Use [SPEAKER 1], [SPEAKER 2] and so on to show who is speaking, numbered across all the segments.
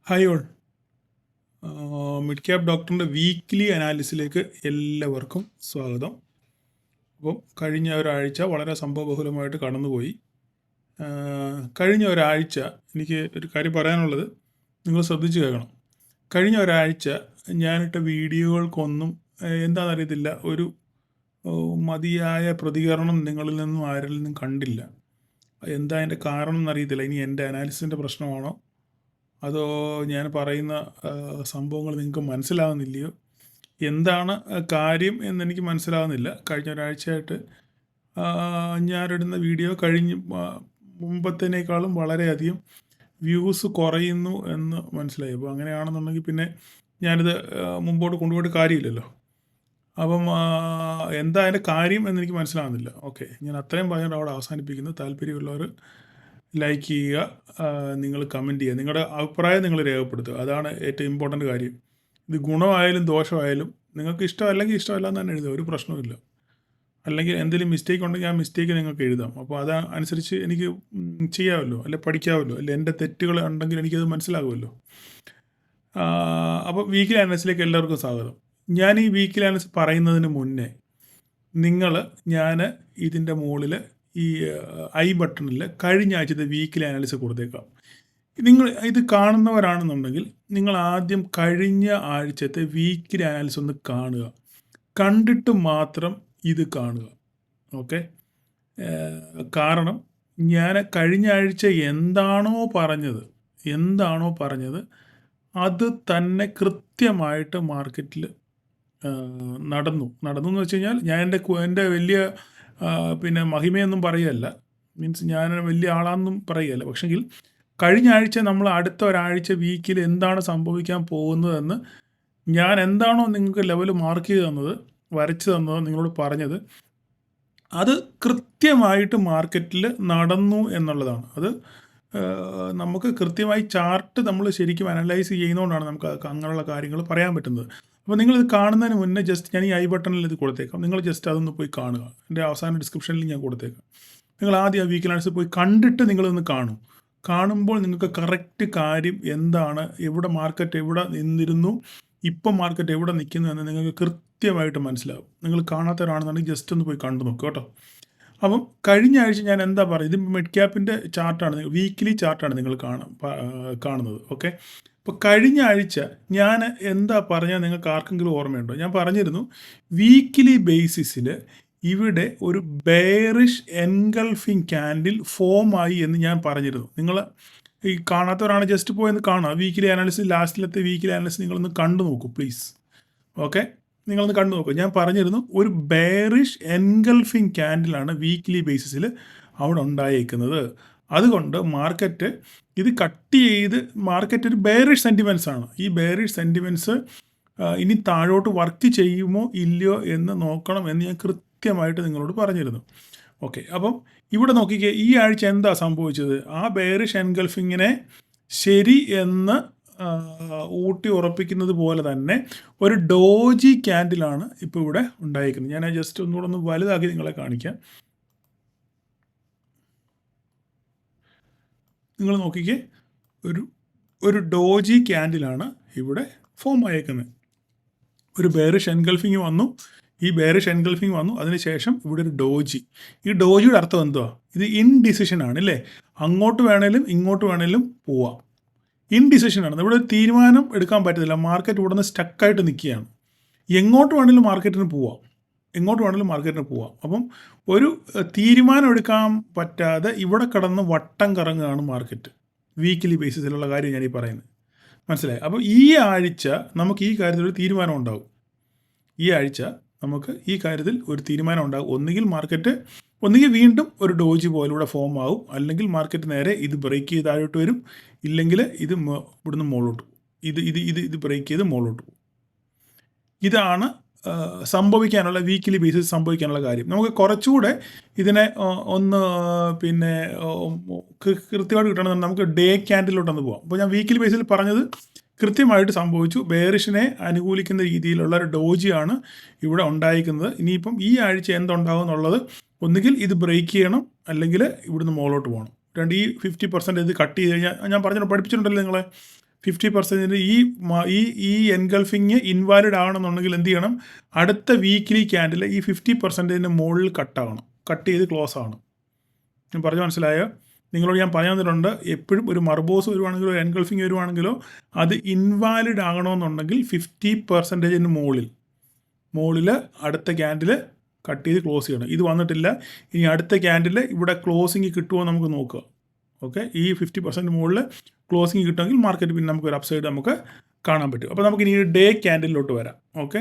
[SPEAKER 1] Hi all. Mid cap ഡോക്ടറിൻ്റെ weekly അനാലിസിലേക്ക് എല്ലാവർക്കും സ്വാഗതം. അപ്പം കഴിഞ്ഞ ഒരാഴ്ച വളരെ സംഭവബഹുലമായിട്ട് കടന്നുപോയി. കഴിഞ്ഞ ഒരാഴ്ച എനിക്ക് ഒരു കാര്യം പറയാനുള്ളത് നിങ്ങൾ ശ്രദ്ധിച്ച് കേൾക്കണം. കഴിഞ്ഞ ഒരാഴ്ച ഞാനിട്ട വീഡിയോകൾക്കൊന്നും എന്താണെന്നറിയത്തില്ല, ഒരു മതിയായ പ്രതികരണം നിങ്ങളിൽ നിന്നും ആരിൽ നിന്നും കണ്ടില്ല. എന്താ അതിൻ്റെ കാരണം എന്നറിയത്തില്ല. ഇനി എൻ്റെ അനാലിസിൻ്റെ പ്രശ്നമാണോ അതോ ഞാൻ പറയുന്ന സംഭവങ്ങൾ നിങ്ങൾക്ക് മനസ്സിലാകുന്നില്ലയോ, എന്താണ് കാര്യം എന്നെനിക്ക് മനസ്സിലാകുന്നില്ല. കഴിഞ്ഞ ഒരാഴ്ചയായിട്ട് ഞാനിടുന്ന വീഡിയോ മുമ്പത്തേനേക്കാളും വളരെയധികം വ്യൂസ് കുറയുന്നു എന്ന് മനസ്സിലായി. അപ്പോൾ അങ്ങനെയാണെന്നുണ്ടെങ്കിൽ പിന്നെ ഞാനിത് മുമ്പോട്ട് കൊണ്ടുപോയിട്ട് കാര്യമില്ലല്ലോ. അപ്പം എന്താ അതിൻ്റെ കാര്യം എന്നെനിക്ക് മനസ്സിലാകുന്നില്ല. ഓക്കെ, ഞാൻ അത്രയും പറഞ്ഞിട്ട് അവിടെ അവസാനിപ്പിക്കുന്നു. താല്പര്യമുള്ളവർ ലൈക്ക് ചെയ്യുക, നിങ്ങൾ കമൻറ്റ് ചെയ്യുക, നിങ്ങളുടെ അഭിപ്രായം നിങ്ങൾ രേഖപ്പെടുത്തുക. അതാണ് ഏറ്റവും ഇമ്പോർട്ടൻ്റ് കാര്യം. ഇത് ഗുണമായാലും ദോഷമായാലും നിങ്ങൾക്ക് ഇഷ്ടമല്ലെങ്കിൽ ഇഷ്ടമല്ല എന്ന് തന്നെ എഴുതുക, ഒരു പ്രശ്നവുമില്ല. അല്ലെങ്കിൽ എന്തെങ്കിലും മിസ്റ്റേക്ക് ഉണ്ടെങ്കിൽ ആ മിസ്റ്റേക്ക് നിങ്ങൾക്ക് എഴുതാം. അപ്പോൾ അത് അനുസരിച്ച് എനിക്ക് ചെയ്യാമല്ലോ, അല്ലെ പഠിക്കാമല്ലോ, അല്ലെ എൻ്റെ തെറ്റുകൾ ഉണ്ടെങ്കിൽ എനിക്കത് മനസ്സിലാകുമല്ലോ. അപ്പോൾ വീക്കിലി അനാലിസിലേക്ക് എല്ലാവർക്കും സ്വാഗതം. ഞാൻ ഈ വീക്കിലി അനാലിസിസ് പറയുന്നതിന് മുന്നേ ഞാൻ ഇതിൻ്റെ മുകളിൽ ഈ ഐ ബട്ടണിൽ കഴിഞ്ഞ ആഴ്ചത്തെ വീക്കിലി അനാലിസിസ് കൊടുത്തേക്കാം. നിങ്ങൾ ഇത് കാണുന്നവരാണെന്നുണ്ടെങ്കിൽ നിങ്ങൾ ആദ്യം കഴിഞ്ഞ ആഴ്ചത്തെ വീക്കിലി അനാലിസിസ് ഒന്ന് കാണുക. കണ്ടിട്ട് മാത്രം ഇത് കാണുക. ഓക്കെ, കാരണം ഞാൻ കഴിഞ്ഞ ആഴ്ച എന്താണോ പറഞ്ഞത് അത് തന്നെ കൃത്യമായിട്ട് മാർക്കറ്റിൽ നടന്നു എന്ന് വെച്ച് കഴിഞ്ഞാൽ ഞാൻ എൻ്റെ വലിയ പിന്നെ മഹിമയൊന്നും പറയുകയല്ല, മീൻസ് ഞാൻ വലിയ ആളാണെന്നും പറയുകയല്ല. പക്ഷെങ്കിൽ കഴിഞ്ഞ ആഴ്ച നമ്മൾ അടുത്ത ഒരാഴ്ച വീക്കിൽ എന്താണ് സംഭവിക്കാൻ പോകുന്നതെന്ന് ഞാൻ എന്താണോ നിങ്ങൾക്ക് ലെവൽ മാർക്ക് ചെയ്ത് തന്നത്, വരച്ച് തന്നത്, നിങ്ങളോട് പറഞ്ഞത്, അത് കൃത്യമായിട്ട് മാർക്കറ്റിൽ നടന്നു എന്നുള്ളതാണ്. അത് നമുക്ക് കൃത്യമായി ചാർട്ട് നമ്മൾ ശരിക്കും അനലൈസ് ചെയ്യുന്നതുകൊണ്ടാണ് നമുക്ക് അങ്ങനെയുള്ള കാര്യങ്ങൾ പറയാൻ പറ്റുന്നത്. അപ്പോൾ നിങ്ങളിത് കാണുന്നതിന് മുന്നേ ജസ്റ്റ് ഞാൻ ഈ ഐ ബട്ടണിൽ ഇത് കൊടുത്തേക്കാം. നിങ്ങൾ ജസ്റ്റ് അതൊന്ന് പോയി കാണുക. എൻ്റെ അവസാന ഡിസ്ക്രിപ്ഷനിൽ ഞാൻ കൊടുത്തേക്കാം. നിങ്ങൾ ആദ്യം ആ വീക്കിലി അനാലിസിസ് പോയി കണ്ടിട്ട് നിങ്ങളൊന്ന് കാണുമ്പോൾ നിങ്ങൾക്ക് കറക്റ്റ് കാര്യം എന്താണ്, എവിടെ മാർക്കറ്റ് എവിടെ നിന്നിരുന്നു, ഇപ്പം മാർക്കറ്റ് എവിടെ നിൽക്കുന്നു എന്ന് നിങ്ങൾക്ക് കൃത്യമായിട്ട് മനസ്സിലാവും. നിങ്ങൾ കാണാത്തവരാണെന്നുണ്ടെങ്കിൽ ജസ്റ്റ് ഒന്ന് പോയി കണ്ടു നോക്കുക കേട്ടോ. അപ്പം കഴിഞ്ഞ ആഴ്ച ഞാൻ എന്താ പറയുക, ഇത് മിഡ് ക്യാപ്പിൻ്റെ ചാർട്ടാണ്, വീക്കിലി ചാർട്ടാണ് നിങ്ങൾ കാണുന്നത്. ഓക്കെ, അപ്പോൾ കഴിഞ്ഞ ആഴ്ച ഞാൻ എന്താ പറഞ്ഞാൽ നിങ്ങൾക്ക് ആർക്കെങ്കിലും ഓർമ്മയുണ്ടോ? ഞാൻ പറഞ്ഞിരുന്നു വീക്കിലി ബേസിസിൽ ഇവിടെ ഒരു ബെയറിഷ് എൻഗൾഫിങ് ക്യാൻഡിൽ ഫോമായി എന്ന് ഞാൻ പറഞ്ഞിരുന്നു. നിങ്ങൾ ഈ കാണാത്തവരാണ് ജസ്റ്റ് പോയെന്ന് കാണുക. വീക്കിലി അനാലിസിസ്, ലാസ്റ്റിലത്തെ വീക്കിലി അനാലിസിസ് നിങ്ങളൊന്ന് കണ്ടു നോക്കൂ പ്ലീസ്. ഓക്കെ, നിങ്ങളൊന്ന് കണ്ടു നോക്കൂ. ഞാൻ പറഞ്ഞിരുന്നു ഒരു ബെയറിഷ് എൻഗൾഫിങ് ക്യാൻഡിലാണ് വീക്കിലി ബേസിസിൽ അവിടെ ഉണ്ടായേക്കുന്നത്. അതുകൊണ്ട് മാർക്കറ്റ് ഇത് കട്ട് ചെയ്ത്, മാർക്കറ്റ് ഒരു ബെയറിഷ് സെൻറ്റിമെൻറ്റ്സ് ആണ്. ഈ ബെയറിഷ് സെൻറ്റിമെൻറ്റ്സ് ഇനി താഴോട്ട് വർക്ക് ചെയ്യുമോ ഇല്ലയോ എന്ന് നോക്കണം എന്ന് ഞാൻ കൃത്യമായിട്ട് നിങ്ങളോട് പറഞ്ഞിരുന്നു. ഓക്കെ, അപ്പം ഇവിടെ നോക്കിക്കേ, ഈ ആഴ്ച എന്താ സംഭവിച്ചത്? ആ ബെയറിഷ് എൻഗൾഫിങ്ങിനെ ശരി എന്ന് ഊട്ടി ഉറപ്പിക്കുന്നത് പോലെ തന്നെ ഒരു ഡോജി ക്യാൻഡിലാണ് ഇപ്പോൾ ഇവിടെ ഉണ്ടായിരിക്കുന്നത്. ഞാൻ ജസ്റ്റ് ഒന്നുകൂടെ ഒന്ന് വലുതാക്കി നിങ്ങളെ കാണിക്കാം. നിങ്ങൾ നോക്കിക്കേ, ഒരു ഡോജി ക്യാൻഡിലാണ് ഇവിടെ ഫോം ആയേക്കുന്നത്. ഒരു ബെയറിഷ് എൻഗൾഫിങ് വന്നു, ഈ ബെയറിഷ് എൻഗൾഫിങ് വന്നു, അതിനുശേഷം ഇവിടെ ഒരു ഡോജി. ഈ ഡോജിയുടെ അർത്ഥം എന്തുവാ? ഇത് ഇൻഡിസിഷൻ ആണ് അല്ലേ? അങ്ങോട്ട് വേണേലും ഇങ്ങോട്ട് വേണേലും പോവാം. ഇൻഡിസിഷനാണ്. ഇവിടെ ഒരു തീരുമാനം എടുക്കാൻ പറ്റത്തില്ല. മാർക്കറ്റ് ഇവിടെ നിന്ന് സ്റ്റക്കായിട്ട് നിൽക്കുകയാണ്. എങ്ങോട്ട് വേണമെങ്കിലും മാർക്കറ്റിന് പോവാം. അപ്പം ഒരു തീരുമാനം എടുക്കാൻ പറ്റാതെ ഇവിടെ കിടന്ന് വട്ടം കറങ്ങുകയാണ് മാർക്കറ്റ്. വീക്കിലി ബേസിസിലുള്ള കാര്യം ഞാനീ പറയുന്നത്, മനസ്സിലായി? അപ്പോൾ ഈ ആഴ്ച നമുക്ക് ഈ കാര്യത്തിൽ ഒരു തീരുമാനം ഉണ്ടാകും. ഒന്നുകിൽ വീണ്ടും ഒരു ഡോജി പോലെ ഇവിടെ ഫോം ആവും, അല്ലെങ്കിൽ മാർക്കറ്റ് നേരെ ഇത് ബ്രേക്ക് ചെയ്ത് താഴോട്ട് വരും, ഇല്ലെങ്കിൽ ഇത് ഇവിടുന്ന് മുകളിലോട്ട് പോകും. ഇത് ബ്രേക്ക് ചെയ്ത് മുകളിലോട്ട് പോകും. ഇതാണ് സംഭവിക്കാനുള്ള, വീക്കിലി ബേസിസ് സംഭവിക്കാനുള്ള കാര്യം. നമുക്ക് കുറച്ചുകൂടെ ഇതിനെ ഒന്ന് പിന്നെ കൃത്യമായിട്ട് കിട്ടണമെന്ന് നമുക്ക് ഡേ ക്യാൻഡിലോട്ടൊന്ന് പോകാം. അപ്പോൾ ഞാൻ വീക്കിലി ബേസിൽ പറഞ്ഞത് കൃത്യമായിട്ട് സംഭവിച്ചു. ബെയറിഷിനെ അനുകൂലിക്കുന്ന രീതിയിലുള്ള ഒരു ഡോജിയാണ് ഇവിടെ ഉണ്ടായിരിക്കുന്നത്. ഇനിയിപ്പം ഈ ആഴ്ച എന്തുണ്ടാകും എന്നുള്ളത്, ഒന്നുകിൽ ഇത് ബ്രേക്ക് ചെയ്യണം, അല്ലെങ്കിൽ ഇവിടുന്ന് മുകളിലോട്ട് പോകണം. ഈ 50% ഇത് കട്ട് ചെയ്ത് കഴിഞ്ഞാൽ, ഞാൻ പഠിപ്പിച്ചിട്ടുണ്ടല്ലോ നിങ്ങളെ, 50% ഈ ഈ എൻഗൾഫിങ് ഇൻവാലിഡ് ആവണമെന്നുണ്ടെങ്കിൽ എന്ത് ചെയ്യണം, അടുത്ത വീക്കിലി ക്യാൻഡിൽ ഈ 50% മുകളിൽ കട്ടാവണം, കട്ട് ചെയ്ത് ക്ലോസ് ആവണം. ഞാൻ പറഞ്ഞു മനസ്സിലായോ? നിങ്ങളോട് ഞാൻ പറഞ്ഞു തന്നിട്ടുണ്ട്, എപ്പോഴും ഒരു മർബോസ് വരുവാണെങ്കിലോ എൻഗൾഫിങ് വരുവാണെങ്കിലോ അത് ഇൻവാലിഡ് ആകണമെന്നുണ്ടെങ്കിൽ 50% മുകളിൽ അടുത്ത ക്യാൻഡിൽ കട്ട് ചെയ്ത് ക്ലോസ് ചെയ്യണം. ഇത് വന്നിട്ടില്ല. ഇനി അടുത്ത ക്യാൻഡിൽ ഇവിടെ ക്ലോസിങ് കിട്ടുമോ നമുക്ക് നോക്കുക. ഓക്കെ, ഈ 50% മുകളിൽ ക്ലോസിങ് കിട്ടുമെങ്കിൽ മാർക്കറ്റ് പിന്നെ നമുക്ക് ഒരു അപ്സൈഡ് നമുക്ക് കാണാൻ പറ്റും. അപ്പോൾ നമുക്ക് ഇനി ഡേ ക്യാൻഡിലോട്ട് വരാം. ഓക്കെ,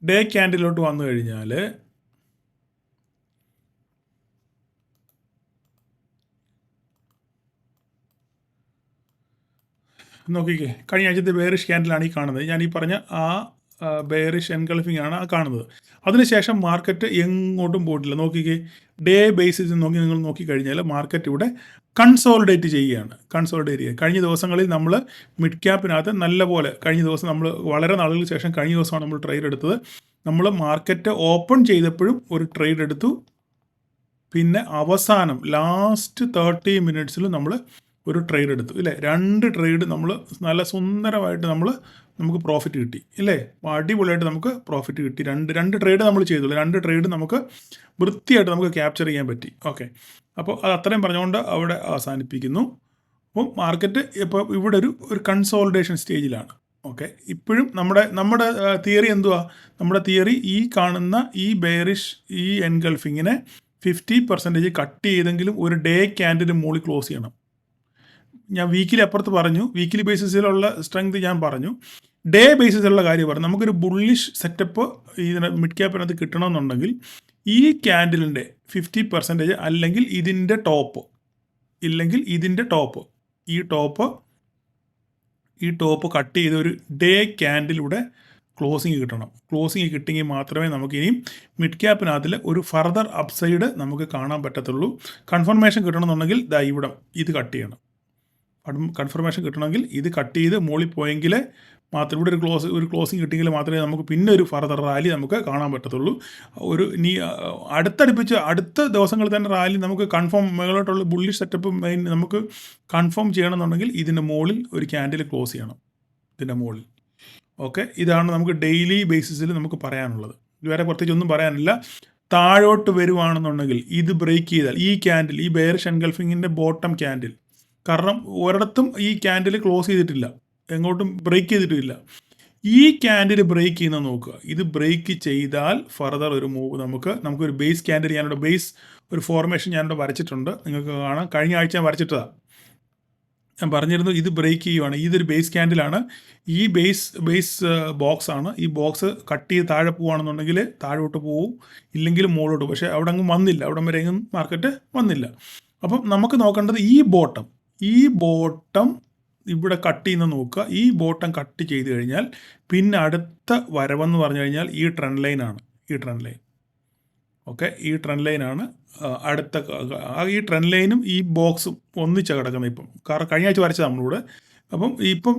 [SPEAKER 1] ഡേ ക്യാൻഡിലോട്ട് വന്നു കഴിഞ്ഞാൽ നോക്കിക്കേ, കഴിഞ്ഞ ആഴ്ചത്തെ ബെയറിഷ് ക്യാൻഡിലാണ് ഈ കാണുന്നത്. ഞാൻ ഈ പറഞ്ഞ ആ ബെയറിഷ് എൻഗൾഫിംഗ് ആണ് ആ കാണുന്നത്. അതിനുശേഷം മാർക്കറ്റ് എങ്ങോട്ടും പോയിട്ടില്ല. നോക്കിക്കേ, ഡേ ബേസിസ് നിങ്ങൾ നോക്കിക്കഴിഞ്ഞാൽ മാർക്കറ്റ് ഇവിടെ കൺസോളിഡേറ്റ് ചെയ്യുക. കഴിഞ്ഞ ദിവസങ്ങളിൽ നമ്മൾ മിഡ് ക്യാപ്പിനകത്ത് നല്ലപോലെ, കഴിഞ്ഞ ദിവസം നമ്മൾ വളരെ നാളുകൾക്ക് ശേഷം കഴിഞ്ഞ ദിവസമാണ് നമ്മൾ ട്രേഡ് എടുത്തത്. നമ്മൾ മാർക്കറ്റ് ഓപ്പൺ ചെയ്തപ്പോഴും ഒരു ട്രേഡ് എടുത്തു. പിന്നെ അവസാനം ലാസ്റ്റ് 30 മിനിറ്റ്സിൽ നമ്മൾ ഒരു ട്രേഡ് എടുത്തു, ഇല്ലേ? 2 ട്രേഡ് നമ്മൾ നല്ല സുന്ദരമായിട്ട് നമുക്ക് പ്രോഫിറ്റ് കിട്ടി, ഇല്ലേ? അടിപൊളിയായിട്ട് നമുക്ക് പ്രോഫിറ്റ് കിട്ടി. രണ്ട് ട്രേഡ് നമ്മൾ ചെയ്തുള്ളൂ. 2 ട്രേഡ് നമുക്ക് വൃത്തിയായിട്ട് നമുക്ക് ക്യാപ്ചർ ചെയ്യാൻ പറ്റി. ഓക്കെ, അപ്പോൾ അത് അത്രയും പറഞ്ഞുകൊണ്ട് അവിടെ അവസാനിപ്പിക്കുന്നു. അപ്പം മാർക്കറ്റ് ഇപ്പോൾ ഇവിടെ ഒരു കൺസോളിഡേഷൻ സ്റ്റേജിലാണ്. ഓക്കെ, ഇപ്പോഴും നമ്മുടെ തിയറി എന്തുവാ? നമ്മുടെ തിയറി ഈ കാണുന്ന ഈ ബെയറിഷ് ഈ എൻഗൾഫിങ്ങിനെ 50% കട്ട് ചെയ്തെങ്കിലും ഒരു ഡേ ക്യാൻഡിൽ മുകളിൽ ക്ലോസ് ചെയ്യണം. ഞാൻ വീക്കിലി അപ്പുറത്ത് പറഞ്ഞു, വീക്കിലി ബേസിസിലുള്ള സ്ട്രെങ്ത് ഞാൻ പറഞ്ഞു, ഡേ ബേസിസിലുള്ള കാര്യം പറഞ്ഞു. നമുക്കൊരു ബുള്ളിഷ് സെറ്റപ്പ് ഇതിന് മിഡ് ക്യാപ്പിനകത്ത് കിട്ടണമെന്നുണ്ടെങ്കിൽ ഈ ക്യാൻഡിലിൻ്റെ 50% അല്ലെങ്കിൽ ഇതിൻ്റെ ടോപ്പ്, ഇല്ലെങ്കിൽ ഇതിൻ്റെ ടോപ്പ്, ഈ ടോപ്പ് കട്ട് ചെയ്ത് ഒരു ഡേ ക്യാൻഡിലൂടെ ക്ലോസിങ് കിട്ടണം. ക്ലോസിങ് കിട്ടിയെങ്കിൽ മാത്രമേ നമുക്ക് ഇനിയും മിഡ് ക്യാപ്പിനകത്തിൽ ഒരു ഫർദർ അപ്സൈഡ് നമുക്ക് കാണാൻ പറ്റത്തുള്ളൂ. കൺഫർമേഷൻ കിട്ടണമെന്നുണ്ടെങ്കിൽ ഇവിടെ ഇത് കട്ട് ചെയ്യണം. കൺഫർമേഷൻ കിട്ടണമെങ്കിൽ ഇത് കട്ട് ചെയ്ത് മുകളിൽ പോയെങ്കിൽ മാത്രം, ഇവിടെ ഒരു ക്ലോസിങ് കിട്ടിയെങ്കിൽ മാത്രമേ നമുക്ക് പിന്നെ ഒരു ഫർദർ റാലി നമുക്ക് കാണാൻ പറ്റത്തുള്ളൂ. അടുത്ത ദിവസങ്ങളിൽ തന്നെ റാലി നമുക്ക് കൺഫേം, മേലോട്ടുള്ള ബുള്ളിഷ് സെറ്റപ്പ് നമുക്ക് കൺഫേം ചെയ്യണമെന്നുണ്ടെങ്കിൽ ഇതിൻ്റെ മുകളിൽ ഒരു ക്യാൻഡിൽ ക്ലോസ് ചെയ്യണം, ഇതിൻ്റെ മുകളിൽ. ഓക്കെ, ഇതാണ് നമുക്ക് ഡെയിലി ബേസിസിൽ നമുക്ക് പറയാനുള്ളത്. ഇതുവരെ പ്രത്യേകിച്ച് ഒന്നും പറയാനില്ല. താഴോട്ട് വരുവാണെന്നുണ്ടെങ്കിൽ ഇത് ബ്രേക്ക് ചെയ്താൽ ഈ ക്യാൻഡിൽ, ഈ ബെയറിഷ് എൻഗൾഫിങ്ങിൻ്റെ ബോട്ടം ക്യാൻഡിൽ, കാരണം ഒരിടത്തും ഈ ക്യാൻഡിൽ ക്ലോസ് ചെയ്തിട്ടില്ല, എങ്ങോട്ടും ബ്രേക്ക് ചെയ്തിട്ടില്ല. ഈ ക്യാൻഡിൽ ബ്രേക്ക് ചെയ്യുന്ന നോക്കുക. ഇത് ബ്രേക്ക് ചെയ്താൽ ഫർദർ ഒരു മൂവ് നമുക്കൊരു ബേസ് ക്യാൻഡിൽ, ബേസ് ഒരു ഫോർമേഷൻ ഞാനിവിടെ വരച്ചിട്ടുണ്ട്, നിങ്ങൾക്ക് കാണാം. കഴിഞ്ഞ ആഴ്ച ഞാൻ വരച്ചിട്ടതാണ്. ഞാൻ പറഞ്ഞിരുന്നു ഇത് ബ്രേക്ക് ചെയ്യുവാണ്. ഇതൊരു ബേസ് ക്യാൻഡിലാണ്. ഈ ബേസ് ബോക്സ് ആണ്. ഈ ബോക്സ് കട്ട് ചെയ്ത് താഴെ പോവുകയാണെന്നുണ്ടെങ്കിൽ താഴോട്ട് പോവും, ഇല്ലെങ്കിൽ മുകളിലോട്ട്. പക്ഷേ അവിടെ അങ്ങ് വന്നില്ല, അവിടം വരെ എങ്ങും മാർക്കറ്റ് വന്നില്ല. അപ്പം നമുക്ക് നോക്കേണ്ടത് ഈ ബോട്ടം ഇവിടെ കട്ട് ചെയ്യുന്ന നോക്കുക. ഈ ബോട്ടം കട്ട് ചെയ്ത് കഴിഞ്ഞാൽ പിന്നെ അടുത്ത വരവെന്ന് പറഞ്ഞു കഴിഞ്ഞാൽ ഈ ട്രെൻഡ് ലൈനാണ്. ഓക്കെ, ഈ ട്രെൻഡ് ലൈനാണ് അടുത്ത. ഈ ട്രെൻഡ് ലൈനും ഈ ബോക്സും ഒന്നിച്ചാണ് കിടക്കുന്നത് ഇപ്പം. കാരണം കഴിഞ്ഞ ആഴ്ച വരച്ചത് നമ്മളിവിടെ. അപ്പം ഇപ്പം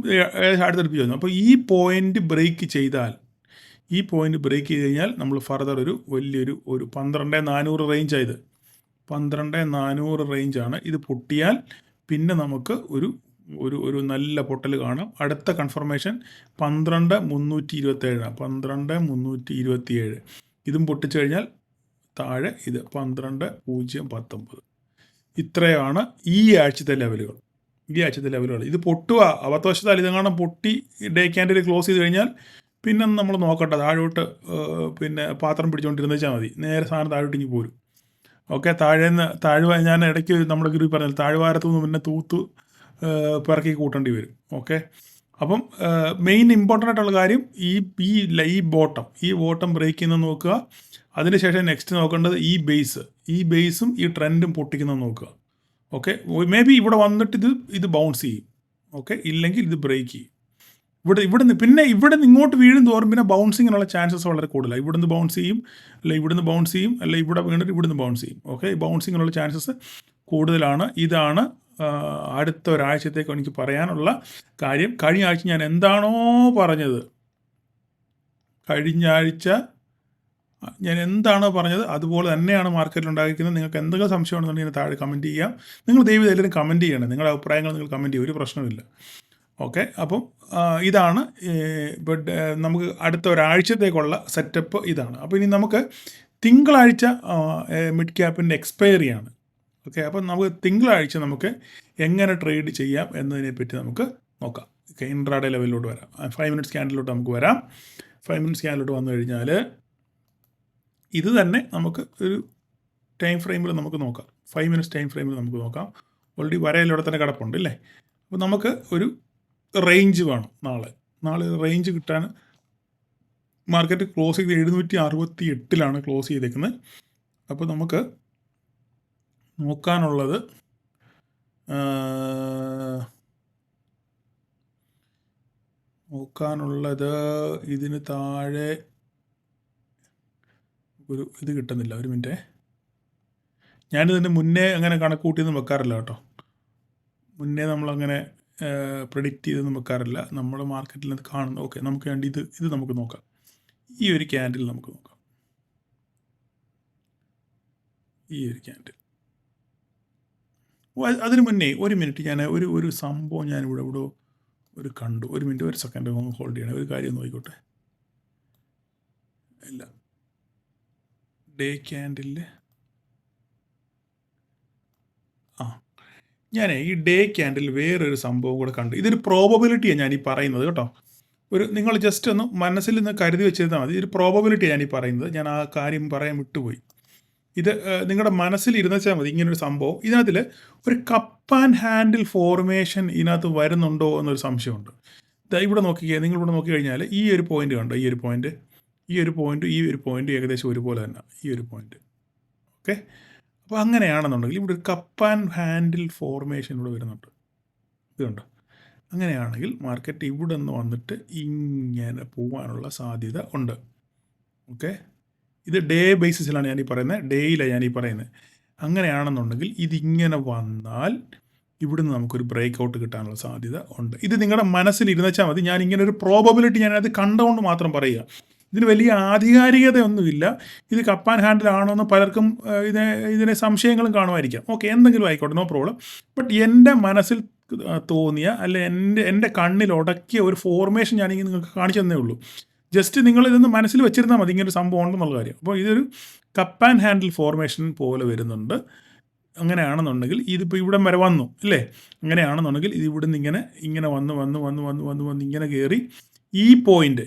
[SPEAKER 1] അടുത്തടുപ്പിച്ച് വരുന്നു. അപ്പോൾ ഈ പോയിന്റ് ബ്രേക്ക് ചെയ്ത് കഴിഞ്ഞാൽ നമ്മൾ ഫർദർ വലിയൊരു 12,400 റേഞ്ചായത്. 12,400 റേഞ്ചാണ്. ഇത് പൊട്ടിയാൽ പിന്നെ നമുക്ക് ഒരു നല്ല പൊട്ടൽ കാണാം. അടുത്ത കൺഫർമേഷൻ 12,327 12,327. ഇതും പൊട്ടിച്ചു കഴിഞ്ഞാൽ താഴെ ഇത് 12,019. ഇത്രയാണ് ഈ ആഴ്ചത്തെ ലെവലുകൾ. ഇത് പൊട്ടുക അവത്തവശത്താൽ ഇതെങ്ങാനും പൊട്ടി ഡേ ക്യാൻഡിൽ ക്ലോസ് ചെയ്ത് കഴിഞ്ഞാൽ പിന്നെ നമ്മൾ നോക്കട്ടെ, താഴോട്ട് പിന്നെ പാത്രം പിടിച്ചുകൊണ്ടിരുന്നാൽ മതി. നേരെ സാധനം താഴോട്ട് ഇങ്ങ് പോരും. ഓക്കെ, ഞാൻ ഇടയ്ക്ക് നമ്മുടെ ഗ്രൂപ്പ് പറഞ്ഞാൽ താഴ്വാരത്തു നിന്ന് പിന്നെ തൂത്ത് പിറക്കി കൂട്ടേണ്ടി വരും. ഓക്കെ, അപ്പം മെയിൻ ഇമ്പോർട്ടൻ്റ് ആയിട്ടുള്ള കാര്യം ഈ ബോട്ടം ബ്രേക്ക് ചെയ്യുന്നത് നോക്കുക. അതിനുശേഷം നെക്സ്റ്റ് നോക്കേണ്ടത് ഈ ബേസും ഈ ട്രെൻഡും പൊട്ടിക്കുന്നത് നോക്കുക. ഓക്കെ, മേ ബി ഇവിടെ വന്നിട്ട് ഇത് ബൗൺസ് ചെയ്യും. ഓക്കെ, ഇല്ലെങ്കിൽ ഇത് ബ്രേക്ക് ചെയ്യും. ഇവിടെ ഇങ്ങോട്ട് വീഴും തോറും പിന്നെ ബൗൺസിങ്ങിനുള്ള ചാൻസസ് വളരെ കൂടുതലാണ്. ഇവിടുന്ന് ബൗൺസ് ചെയ്യും, ഇവിടെ വീണിട്ട് ഇവിടുന്ന് ബൗൺസ് ചെയ്യും. ഓക്കെ, ബൗൺസിങ്ങിനുള്ള ചാൻസസ് കൂടുതലാണ്. ഇതാണ് അടുത്ത ഒരാഴ്ചത്തേക്ക് എനിക്ക് പറയാനുള്ള കാര്യം. കഴിഞ്ഞ ആഴ്ച ഞാൻ എന്താണോ പറഞ്ഞത്, കഴിഞ്ഞ ആഴ്ച ഞാൻ എന്താണോ പറഞ്ഞത് അതുപോലെ തന്നെയാണ് മാർക്കറ്റിൽ ഉണ്ടായിരിക്കുന്നത്. നിങ്ങൾക്ക് എന്തെങ്കിലും സംശയമാണെന്നുണ്ടെങ്കിൽ താഴെ കമൻറ്റ് ചെയ്യാം. നിങ്ങൾ ദയവ് എല്ലാവരും കമൻറ്റ് ചെയ്യണം. നിങ്ങളുടെ അഭിപ്രായങ്ങൾ നിങ്ങൾ കമൻറ്റ് ചെയ്യും, ഒരു പ്രശ്നമില്ല. ഓക്കെ, അപ്പം ഇതാണ് ബട്ട് നമുക്ക് അടുത്ത ഒരാഴ്ചത്തേക്കുള്ള സെറ്റപ്പ് ഇതാണ്. അപ്പോൾ ഇനി നമുക്ക് തിങ്കളാഴ്ച മിഡ് ക്യാപ്പിൻ്റെ എക്സ്പയറിയാണ്. ഓക്കെ, അപ്പം നമുക്ക് തിങ്കളാഴ്ച നമുക്ക് എങ്ങനെ ട്രേഡ് ചെയ്യാം എന്നതിനെ പറ്റി നമുക്ക് നോക്കാം. ഓക്കെ, ഇൻട്രാഡേ ലെവലിലോട്ട് വരാം. 5 മിനിറ്റ്സ് ക്യാൻഡിലോട്ട് നമുക്ക് വരാം. 5 മിനിറ്റ്സ് ക്യാൻഡിലോട്ട് വന്നു കഴിഞ്ഞാൽ ഇത് തന്നെ നമുക്ക് ഒരു ടൈം ഫ്രെയിമിൽ നമുക്ക് നോക്കാം. 5 മിനിറ്റ്സ് ടൈം ഫ്രെയിമിൽ നമുക്ക് നോക്കാം. ഓൾറെഡി വരയിലൂടെ തന്നെ കിടപ്പുണ്ട് അല്ലേ. അപ്പോൾ നമുക്ക് ഒരു റേഞ്ച് വേണം. നാളെ റേഞ്ച് കിട്ടാൻ മാർക്കറ്റ് ക്ലോസ് ചെയ്ത് 768 ക്ലോസ് ചെയ്തേക്കുന്നത്. അപ്പോൾ നമുക്ക് നോക്കാനുള്ളത് ഇതിന് താഴെ ഒരു ഇത് കിട്ടുന്നില്ല. ഒരു മിനിറ്റ്, ഞാനിതിൻ്റെ മുന്നേ അങ്ങനെ കണക്ക് കൂട്ടിയൊന്നും വെക്കാറില്ല കേട്ടോ. മുന്നേ നമ്മളങ്ങനെ പ്രെഡിക്റ്റ് ചെയ്തൊന്നും വെക്കാറില്ല. നമ്മൾ മാർക്കറ്റിൽ അത് കാണുന്നു. ഓക്കെ, നമുക്ക് വേണ്ടി ഇത് നമുക്ക് നോക്കാം. ഈ ഒരു ക്യാൻഡിൽ നമുക്ക് നോക്കാം. ഈ ഒരു ക്യാൻഡിൽ അതിന് മുന്നേ ഒരു മിനിറ്റ്, ഞാൻ ഒരു സംഭവം ഞാൻ ഇവിടെ ഒരു കണ്ടു. ഒരു മിനിറ്റ്, ഒരു സെക്കൻഡ് ഒന്ന് ഹോൾഡ് ചെയ്യണം. ഒരു കാര്യം നോക്കിക്കോട്ടെ. ഇല്ല, ഡേ ക്യാൻഡിൽ ഞാൻ ഈ ഡേ ക്യാൻഡിൽ വേറൊരു സംഭവം കൂടെ കണ്ടു. ഇതൊരു പ്രോബബിലിറ്റിയാണ് ഞാൻ ഈ പറയുന്നത് കേട്ടോ. നിങ്ങൾ ജസ്റ്റ് ഒന്ന് മനസ്സിൽ നിന്ന് കരുതി വെച്ചിരുന്നാൽ മതി. ഇതൊരു പ്രോബബിലിറ്റിയാണ് ഞാൻ ഈ പറയുന്നത്. ഞാൻ ആ കാര്യം പറയാൻ വിട്ടുപോയി. ഇത് നിങ്ങളുടെ മനസ്സിൽ ഇരുന്നുവെച്ചാൽ മതി. ഇങ്ങനൊരു സംഭവം ഇതിനകത്തിൽ ഒരു കപ്പ് ആൻഡ് ഹാൻഡിൽ ഫോർമേഷൻ ഇതിനകത്ത് വരുന്നുണ്ടോ എന്നൊരു സംശയമുണ്ട്. ഇവിടെ നോക്കിക്കുക, നിങ്ങളിവിടെ നോക്കി കഴിഞ്ഞാൽ ഈ ഒരു പോയിന്റ് കണ്ടോ, ഈ ഒരു പോയിന്റ് ഏകദേശം ഒരുപോലെ തന്നെ, ഈ ഒരു പോയിന്റ്. ഓക്കെ, അപ്പോൾ അങ്ങനെയാണെന്നുണ്ടെങ്കിൽ ഇവിടെ ഒരു കപ്പ് ആൻഡ് ഹാൻഡിൽ ഫോർമേഷൻ ഇവിടെ വരുന്നുണ്ട്. ഇതുണ്ട്. അങ്ങനെയാണെങ്കിൽ മാർക്കറ്റ് ഇവിടെ നിന്ന് വന്നിട്ട് ഇങ്ങനെ പോകാനുള്ള സാധ്യത ഉണ്ട്. ഓക്കെ, ഇത് ഡേ ബേസിസിലാണ് ഞാനീ പറയുന്നത്, ഡേയിലാണ് ഞാനീ പറയുന്നത്. അങ്ങനെയാണെന്നുണ്ടെങ്കിൽ ഇതിങ്ങനെ വന്നാൽ ഇവിടുന്ന് നമുക്കൊരു ബ്രേക്ക് ഔട്ട് കിട്ടാനുള്ള സാധ്യത ഉണ്ട്. ഇത് നിങ്ങളുടെ മനസ്സിൽ ഇരുന്നുവെച്ചാൽ മതി. ഞാൻ ഇങ്ങനെ ഒരു പ്രോബബിലിറ്റി ഞാനത് കണ്ടുകൊണ്ട് മാത്രം പറയുക. ഇതിന് വലിയ ആധികാരികതയൊന്നുമില്ല. ഇത് കപ്പ് ആൻഡ് ഹാൻഡിൽ ആണോ എന്ന് പലർക്കും ഇതിനെ സംശയങ്ങളും കാണുമായിരിക്കാം. ഓക്കെ, എന്തെങ്കിലും ആയിക്കോട്ടെ, നോ പ്രോബ്ലം. ബട്ട് എൻ്റെ മനസ്സിൽ തോന്നിയ അല്ലെ എൻ്റെ കണ്ണിൽ ഉടക്കിയ ഒരു ഫോർമേഷൻ ഞാനിങ്ങനെ നിങ്ങൾക്ക് കാണിച്ചു തന്നേ ഉള്ളൂ. ജസ്റ്റ് നിങ്ങൾ ഇതൊന്ന് മനസ്സിൽ വെച്ചിരുന്നാൽ മതി, ഇങ്ങനൊരു സംഭവം ഉണ്ടെന്നുള്ള കാര്യം. അപ്പോൾ ഇതൊരു കപ്പ് ആൻഡ് ഹാൻഡിൽ ഫോർമേഷൻ പോലെ വരുന്നുണ്ട്. അങ്ങനെയാണെന്നുണ്ടെങ്കിൽ ഇതിപ്പോൾ ഇവിടം വരെ വന്നു അല്ലേ. അങ്ങനെയാണെന്നുണ്ടെങ്കിൽ ഇത് ഇവിടുന്ന് ഇങ്ങനെ വന്ന് ഇങ്ങനെ കയറി ഈ പോയിന്റ്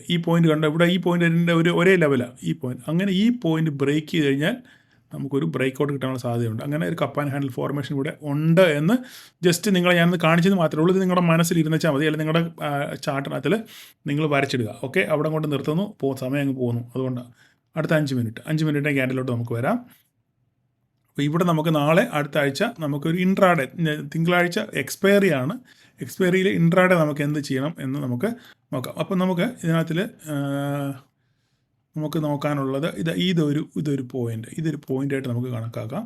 [SPEAKER 1] കണ്ടോ, ഇവിടെ ഈ പോയിന്റ് ഒരേ ലെവലാണ് ഈ പോയിന്റ്. അങ്ങനെ ഈ പോയിന്റ് ബ്രേക്ക് ചെയ്ത് കഴിഞ്ഞാൽ നമുക്കൊരു ബ്രേക്ക് ഔട്ട് കിട്ടാനുള്ള സാധ്യതയുണ്ട്. അങ്ങനെ ഒരു കപ്പ് ആൻഡ് ഹാൻഡിൽ ഫോർമേഷൻ ഇവിടെ ഉണ്ട് എന്ന് ജസ്റ്റ് ഞാനൊന്ന് കാണിച്ചത് മാത്രമേ ഉള്ളൂ. ഇത് നിങ്ങളുടെ മനസ്സിൽ ഇരുന്നുവെച്ചാൽ മതി, അല്ലെങ്കിൽ നിങ്ങളുടെ ചാർട്ടിനകത്തിൽ നിങ്ങൾ വരച്ചിടുക. ഓക്കെ, അവിടെ കൊണ്ട് നിർത്തുന്നു, സമയം അങ്ങ് പോകുന്നു. അതുകൊണ്ടാണ് അടുത്ത 5 മിനിറ്റ് ക്യാൻഡിലോട്ട് നമുക്ക് വരാം. അപ്പോൾ ഇവിടെ നമുക്ക് നാളെ അടുത്ത ആഴ്ച നമുക്കൊരു ഇൻട്രാഡേ, തിങ്കളാഴ്ച എക്സ്പയറിയാണ്. എക്സ്പയറിയിൽ ഇൻട്രാഡേ നമുക്ക് എന്ത് ചെയ്യണം എന്ന് നമുക്ക് നോക്കാം. അപ്പം നമുക്ക് ഇതിനകത്തിൽ നമുക്ക് നോക്കാനുള്ളത് ഇതൊരു പോയിൻ്റായിട്ട് നമുക്ക് കണക്കാക്കാം.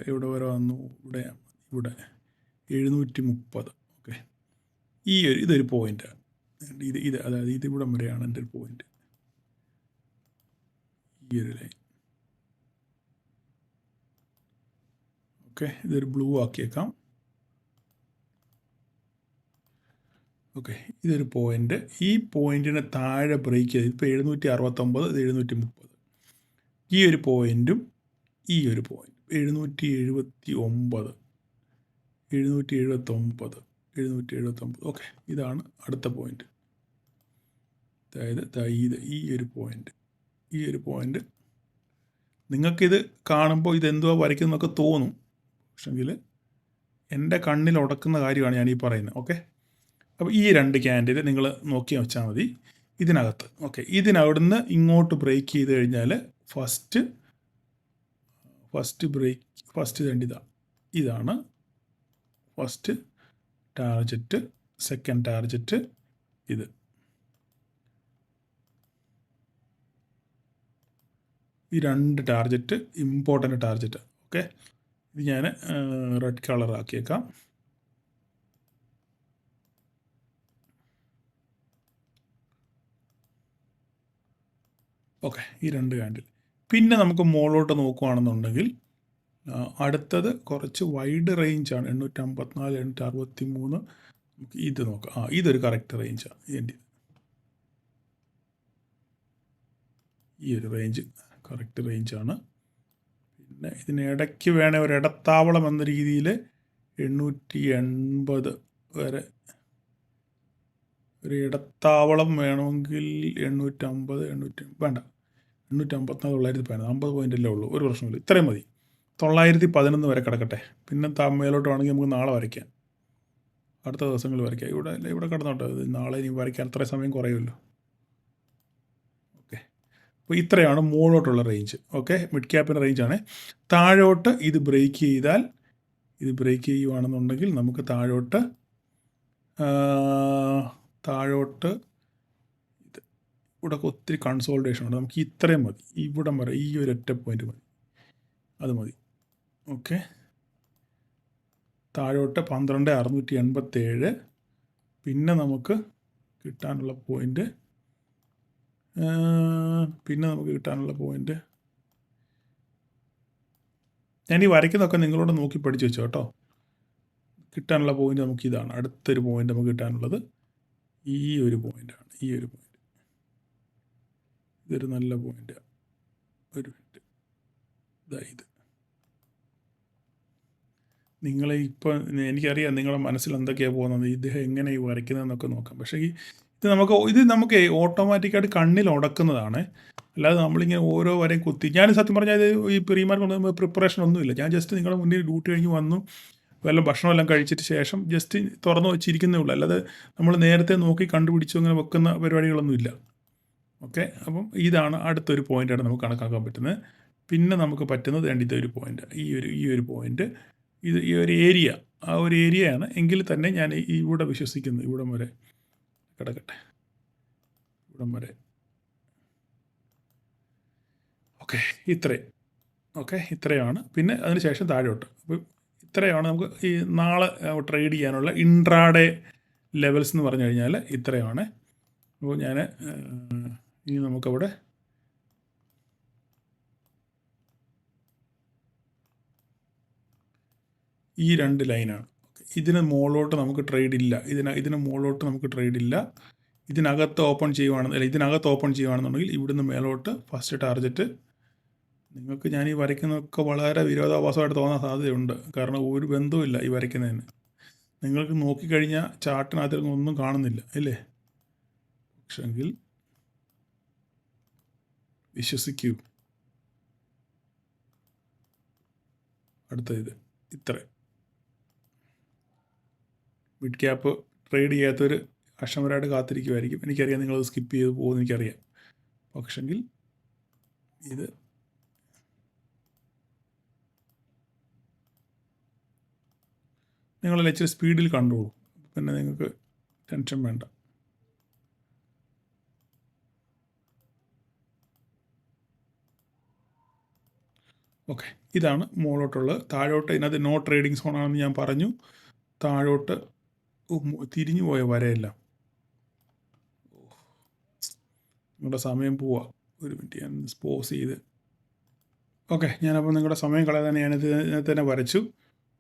[SPEAKER 1] ഇവിടെ വരെ വന്നു, ഇവിടെ 730. ഓക്കെ, ഇതൊരു പോയിൻ്റ്. അതായത് ഇതിവിടം വരെയാണ് എൻ്റെ ഒരു പോയിൻ്റ്, ഈ ഒരു ലൈൻ. ഓക്കെ, ഇതൊരു ബ്ലൂ ആക്കിയേക്കാം. ഓക്കെ, ഇതൊരു പോയിൻ്റ്. ഈ പോയിൻറ്റിനെ താഴെ ബ്രേക്ക് ചെയ്ത് ഇപ്പോൾ 769, 730. ഈ ഒരു പോയിൻറ്റും ഈ ഒരു പോയിൻ്റ് 779. ഓക്കെ, ഇതാണ് അടുത്ത പോയിൻ്റ്. അതായത് ഈ ഒരു പോയിൻ്റ് നിങ്ങൾക്കിത് കാണുമ്പോൾ ഇതെന്തുവാ വരയ്ക്കുന്നതൊക്കെ തോന്നും. പക്ഷെങ്കിൽ എൻ്റെ കണ്ണിൽ ഉടക്കുന്ന കാര്യമാണ് ഞാനീ പറയുന്നത്. ഓക്കെ, അപ്പോൾ ഈ 2 ക്യാൻഡിൽ നിങ്ങൾ നോക്കി വെച്ചാൽ മതി ഇതിനകത്ത്. ഓക്കെ, ഇതിനവിടുന്ന് ഇങ്ങോട്ട് ബ്രേക്ക് ചെയ്ത് കഴിഞ്ഞാൽ ഫസ്റ്റ് ഇതാണ് ഫസ്റ്റ് ടാർജറ്റ്, സെക്കൻഡ് ടാർജറ്റ് ഇത്. ഈ 2 ടാർജറ്റ് ഇമ്പോർട്ടൻ്റ് ടാർജറ്റ്. ഓക്കെ, ഇത് ഞാൻ റെഡ് കളർ ആക്കിയേക്കാം. ഓക്കെ, ഈ 2 കാൻഡിൽ. പിന്നെ നമുക്ക് മുകളിലോട്ട് നോക്കുകയാണെന്നുണ്ടെങ്കിൽ അടുത്തത് കുറച്ച് വൈഡ് റേഞ്ചാണ്. 854, 863. നമുക്ക് ഇത് നോക്കാം. ഇതൊരു കറക്റ്റ് റേഞ്ചാണ്. ഈ ഒരു റേഞ്ച് കറക്റ്റ് റേഞ്ചാണ്. പിന്നെ ഇതിനിടയ്ക്ക് വേണേൽ ഒരു ഇടത്താവളം എന്ന രീതിയിൽ 880 വരെ ഒരു ഇടത്താവളം വേണമെങ്കിൽ 850, 854, 954, 50 ഉള്ളൂ. ഒരു പ്രശ്നമില്ല, ഇത്രയും മതി. 911 വരെ കിടക്കട്ടെ. പിന്നെ മേലോട്ട് വേണമെങ്കിൽ നമുക്ക് നാളെ വരയ്ക്കാം, അടുത്ത ദിവസങ്ങളിൽ വരയ്ക്കാം. ഇവിടെ കിടന്നോട്ടെ, നാളെ ഇനി വരയ്ക്കാൻ അത്രയും സമയം കുറയുമല്ലോ. ഓക്കെ, അപ്പോൾ ഇത്രയാണ് മുകളിലോട്ടുള്ള റേഞ്ച്. ഓക്കെ, മിഡ് ക്യാപ്പിൻ്റെ റേഞ്ചാണ്. താഴോട്ട് ഇത് ബ്രേക്ക് ചെയ്യുവാണെന്നുണ്ടെങ്കിൽ നമുക്ക് താഴോട്ട് ഇത് ഇവിടെ ഒത്തിരി കൺസോൾട്ടേഷൻ ഉണ്ട്. നമുക്ക് ഇത്രയും മതി, ഇവിടം വരെ ഈ ഒരു ഒറ്റ പോയിന്റ് മതി, അത് മതി. ഓക്കെ, താഴോട്ട് 12,687. പിന്നെ നമുക്ക് കിട്ടാനുള്ള പോയിന്റ് ഞാൻ ഈ വരയ്ക്കുന്നതൊക്കെ നിങ്ങളോട് നോക്കി പഠിച്ചു വെച്ചോ കേട്ടോ. കിട്ടാനുള്ള പോയിന്റ് നമുക്ക് ഇതാണ്. അടുത്തൊരു പോയിന്റ് നമുക്ക് കിട്ടാനുള്ളത് ഈ ഒരു പോയിന്റാണ്. ഇതൊരു നല്ല പോയിന്റാണ്. ഒരു മിനിറ്റ്, ഇത് നിങ്ങളെ ഇപ്പോൾ എനിക്കറിയാം നിങ്ങളുടെ മനസ്സിൽ എന്തൊക്കെയാണ് പോകുന്നത്, ഇദ്ദേഹം എങ്ങനെ ഈ വരയ്ക്കുന്നതെന്നൊക്കെ നോക്കാം. പക്ഷേ ഇത് നമുക്ക് ഓട്ടോമാറ്റിക്കായിട്ട് കണ്ണിൽ ഉടക്കുന്നതാണ്. അല്ലാതെ നമ്മളിങ്ങനെ ഓരോ വരെയും കുത്തി, ഞാൻ സത്യം പറഞ്ഞാൽ ഈ പ്രീമാർക്ക് പ്രിപ്പറേഷൻ ഒന്നുമില്ല. ഞാൻ ജസ്റ്റ് നിങ്ങളുടെ മുന്നിൽ ഡ്യൂട്ടി കഴിഞ്ഞ് വന്നു, വല്ല ഭക്ഷണമെല്ലാം കഴിച്ചിട്ട് ശേഷം ജസ്റ്റ് തുറന്നു വെച്ചിരിക്കുന്നേ ഉള്ളൂ. അല്ലാതെ നമ്മൾ നേരത്തെ നോക്കി കണ്ടുപിടിച്ചു അങ്ങനെ വെക്കുന്ന പരിപാടികളൊന്നുമില്ല. ഓക്കെ, അപ്പം ഇതാണ് അടുത്തൊരു പോയിൻ്റാണ് നമുക്ക് കണക്കാക്കാൻ പറ്റുന്നത്. പിന്നെ നമുക്ക് പറ്റുന്നത് ഇതൊരു പോയിൻ്റ്, ഈ ഒരു പോയിൻ്റ്, ഈ ഒരു ഏരിയ, ആ ഒരു ഏരിയയാണ്. എങ്കിൽ തന്നെ ഞാൻ ഇവിടെ വിശ്വസിക്കുന്നു, ഇവിടം വരെ കിടക്കട്ടെ, ഇവിടം വരെ. ഓക്കെ, ഇത്രയാണ്. പിന്നെ അതിന് ശേഷം താഴോട്ട്. അപ്പോൾ ഇത്രയാണ് നമുക്ക് ഈ നാളെ ട്രേഡ് ചെയ്യാനുള്ള ഇൻട്രാഡേ ലെവൽസ് എന്ന് പറഞ്ഞു കഴിഞ്ഞാൽ ഇത്രയാണ്. അപ്പോൾ ഞാൻ ഇനി നമുക്കവിടെ ഈ 2 ലൈനാണ്. ഇതിന് മുകളിലോട്ട് നമുക്ക് ട്രേഡ് ഇല്ല, ഇതിന് മുകളിലോട്ട് നമുക്ക് ട്രേഡ് ഇല്ല. ഇതിനകത്ത് ഓപ്പൺ ചെയ്യുവാണെന്നുണ്ടെങ്കിൽ ഇവിടുന്ന് മേലോട്ട് ഫസ്റ്റ് ടാർഗറ്റ്. നിങ്ങൾക്ക് ഞാൻ ഈ വരയ്ക്കുന്നതൊക്കെ വളരെ വിരോധാഭാസമായിട്ട് തോന്നാൻ സാധ്യതയുണ്ട്. കാരണം ഒരു ബന്ധവുമില്ല ഈ വരയ്ക്കുന്നതിന്. നിങ്ങൾക്ക് നോക്കിക്കഴിഞ്ഞാൽ ചാർട്ടിനകത്തൊന്നും ഒന്നും കാണുന്നില്ല അല്ലേ? പക്ഷെങ്കിൽ വിശ്വസിക്കൂ. അടുത്ത ഇത്ര മിഡ് ക്യാപ്പ് ട്രേഡ് ചെയ്യാത്തൊരു കസ്റ്റമറായിട്ട് കാത്തിരിക്കുമായിരിക്കും. എനിക്കറിയാം നിങ്ങളത് സ്കിപ്പ് ചെയ്ത് പോകുമെന്ന് എനിക്കറിയാം. പക്ഷെങ്കിൽ ഇത് നിങ്ങളെല്ലാം ഇച്ചിരി സ്പീഡിൽ കണ്ടോളൂ, പിന്നെ നിങ്ങൾക്ക് ടെൻഷൻ വേണ്ട. ഓക്കെ, ഇതാണ് മുകളിലോട്ടുള്ളത്. താഴോട്ട് ഇതിനകത്ത് നോ ട്രേഡിംഗ് സോൺ ആണെന്ന് ഞാൻ പറഞ്ഞു. താഴോട്ട് തിരിഞ്ഞു പോയ വരയെല്ലാം. നിങ്ങളുടെ സമയം പോവാ, ഒരു മിനിറ്റ് ഞാൻ പോസ് ചെയ്ത്. ഓക്കെ, ഞാനപ്പോൾ നിങ്ങളുടെ സമയം കളയാതെ ഇതിനകത്ത് തന്നെ വരച്ചു.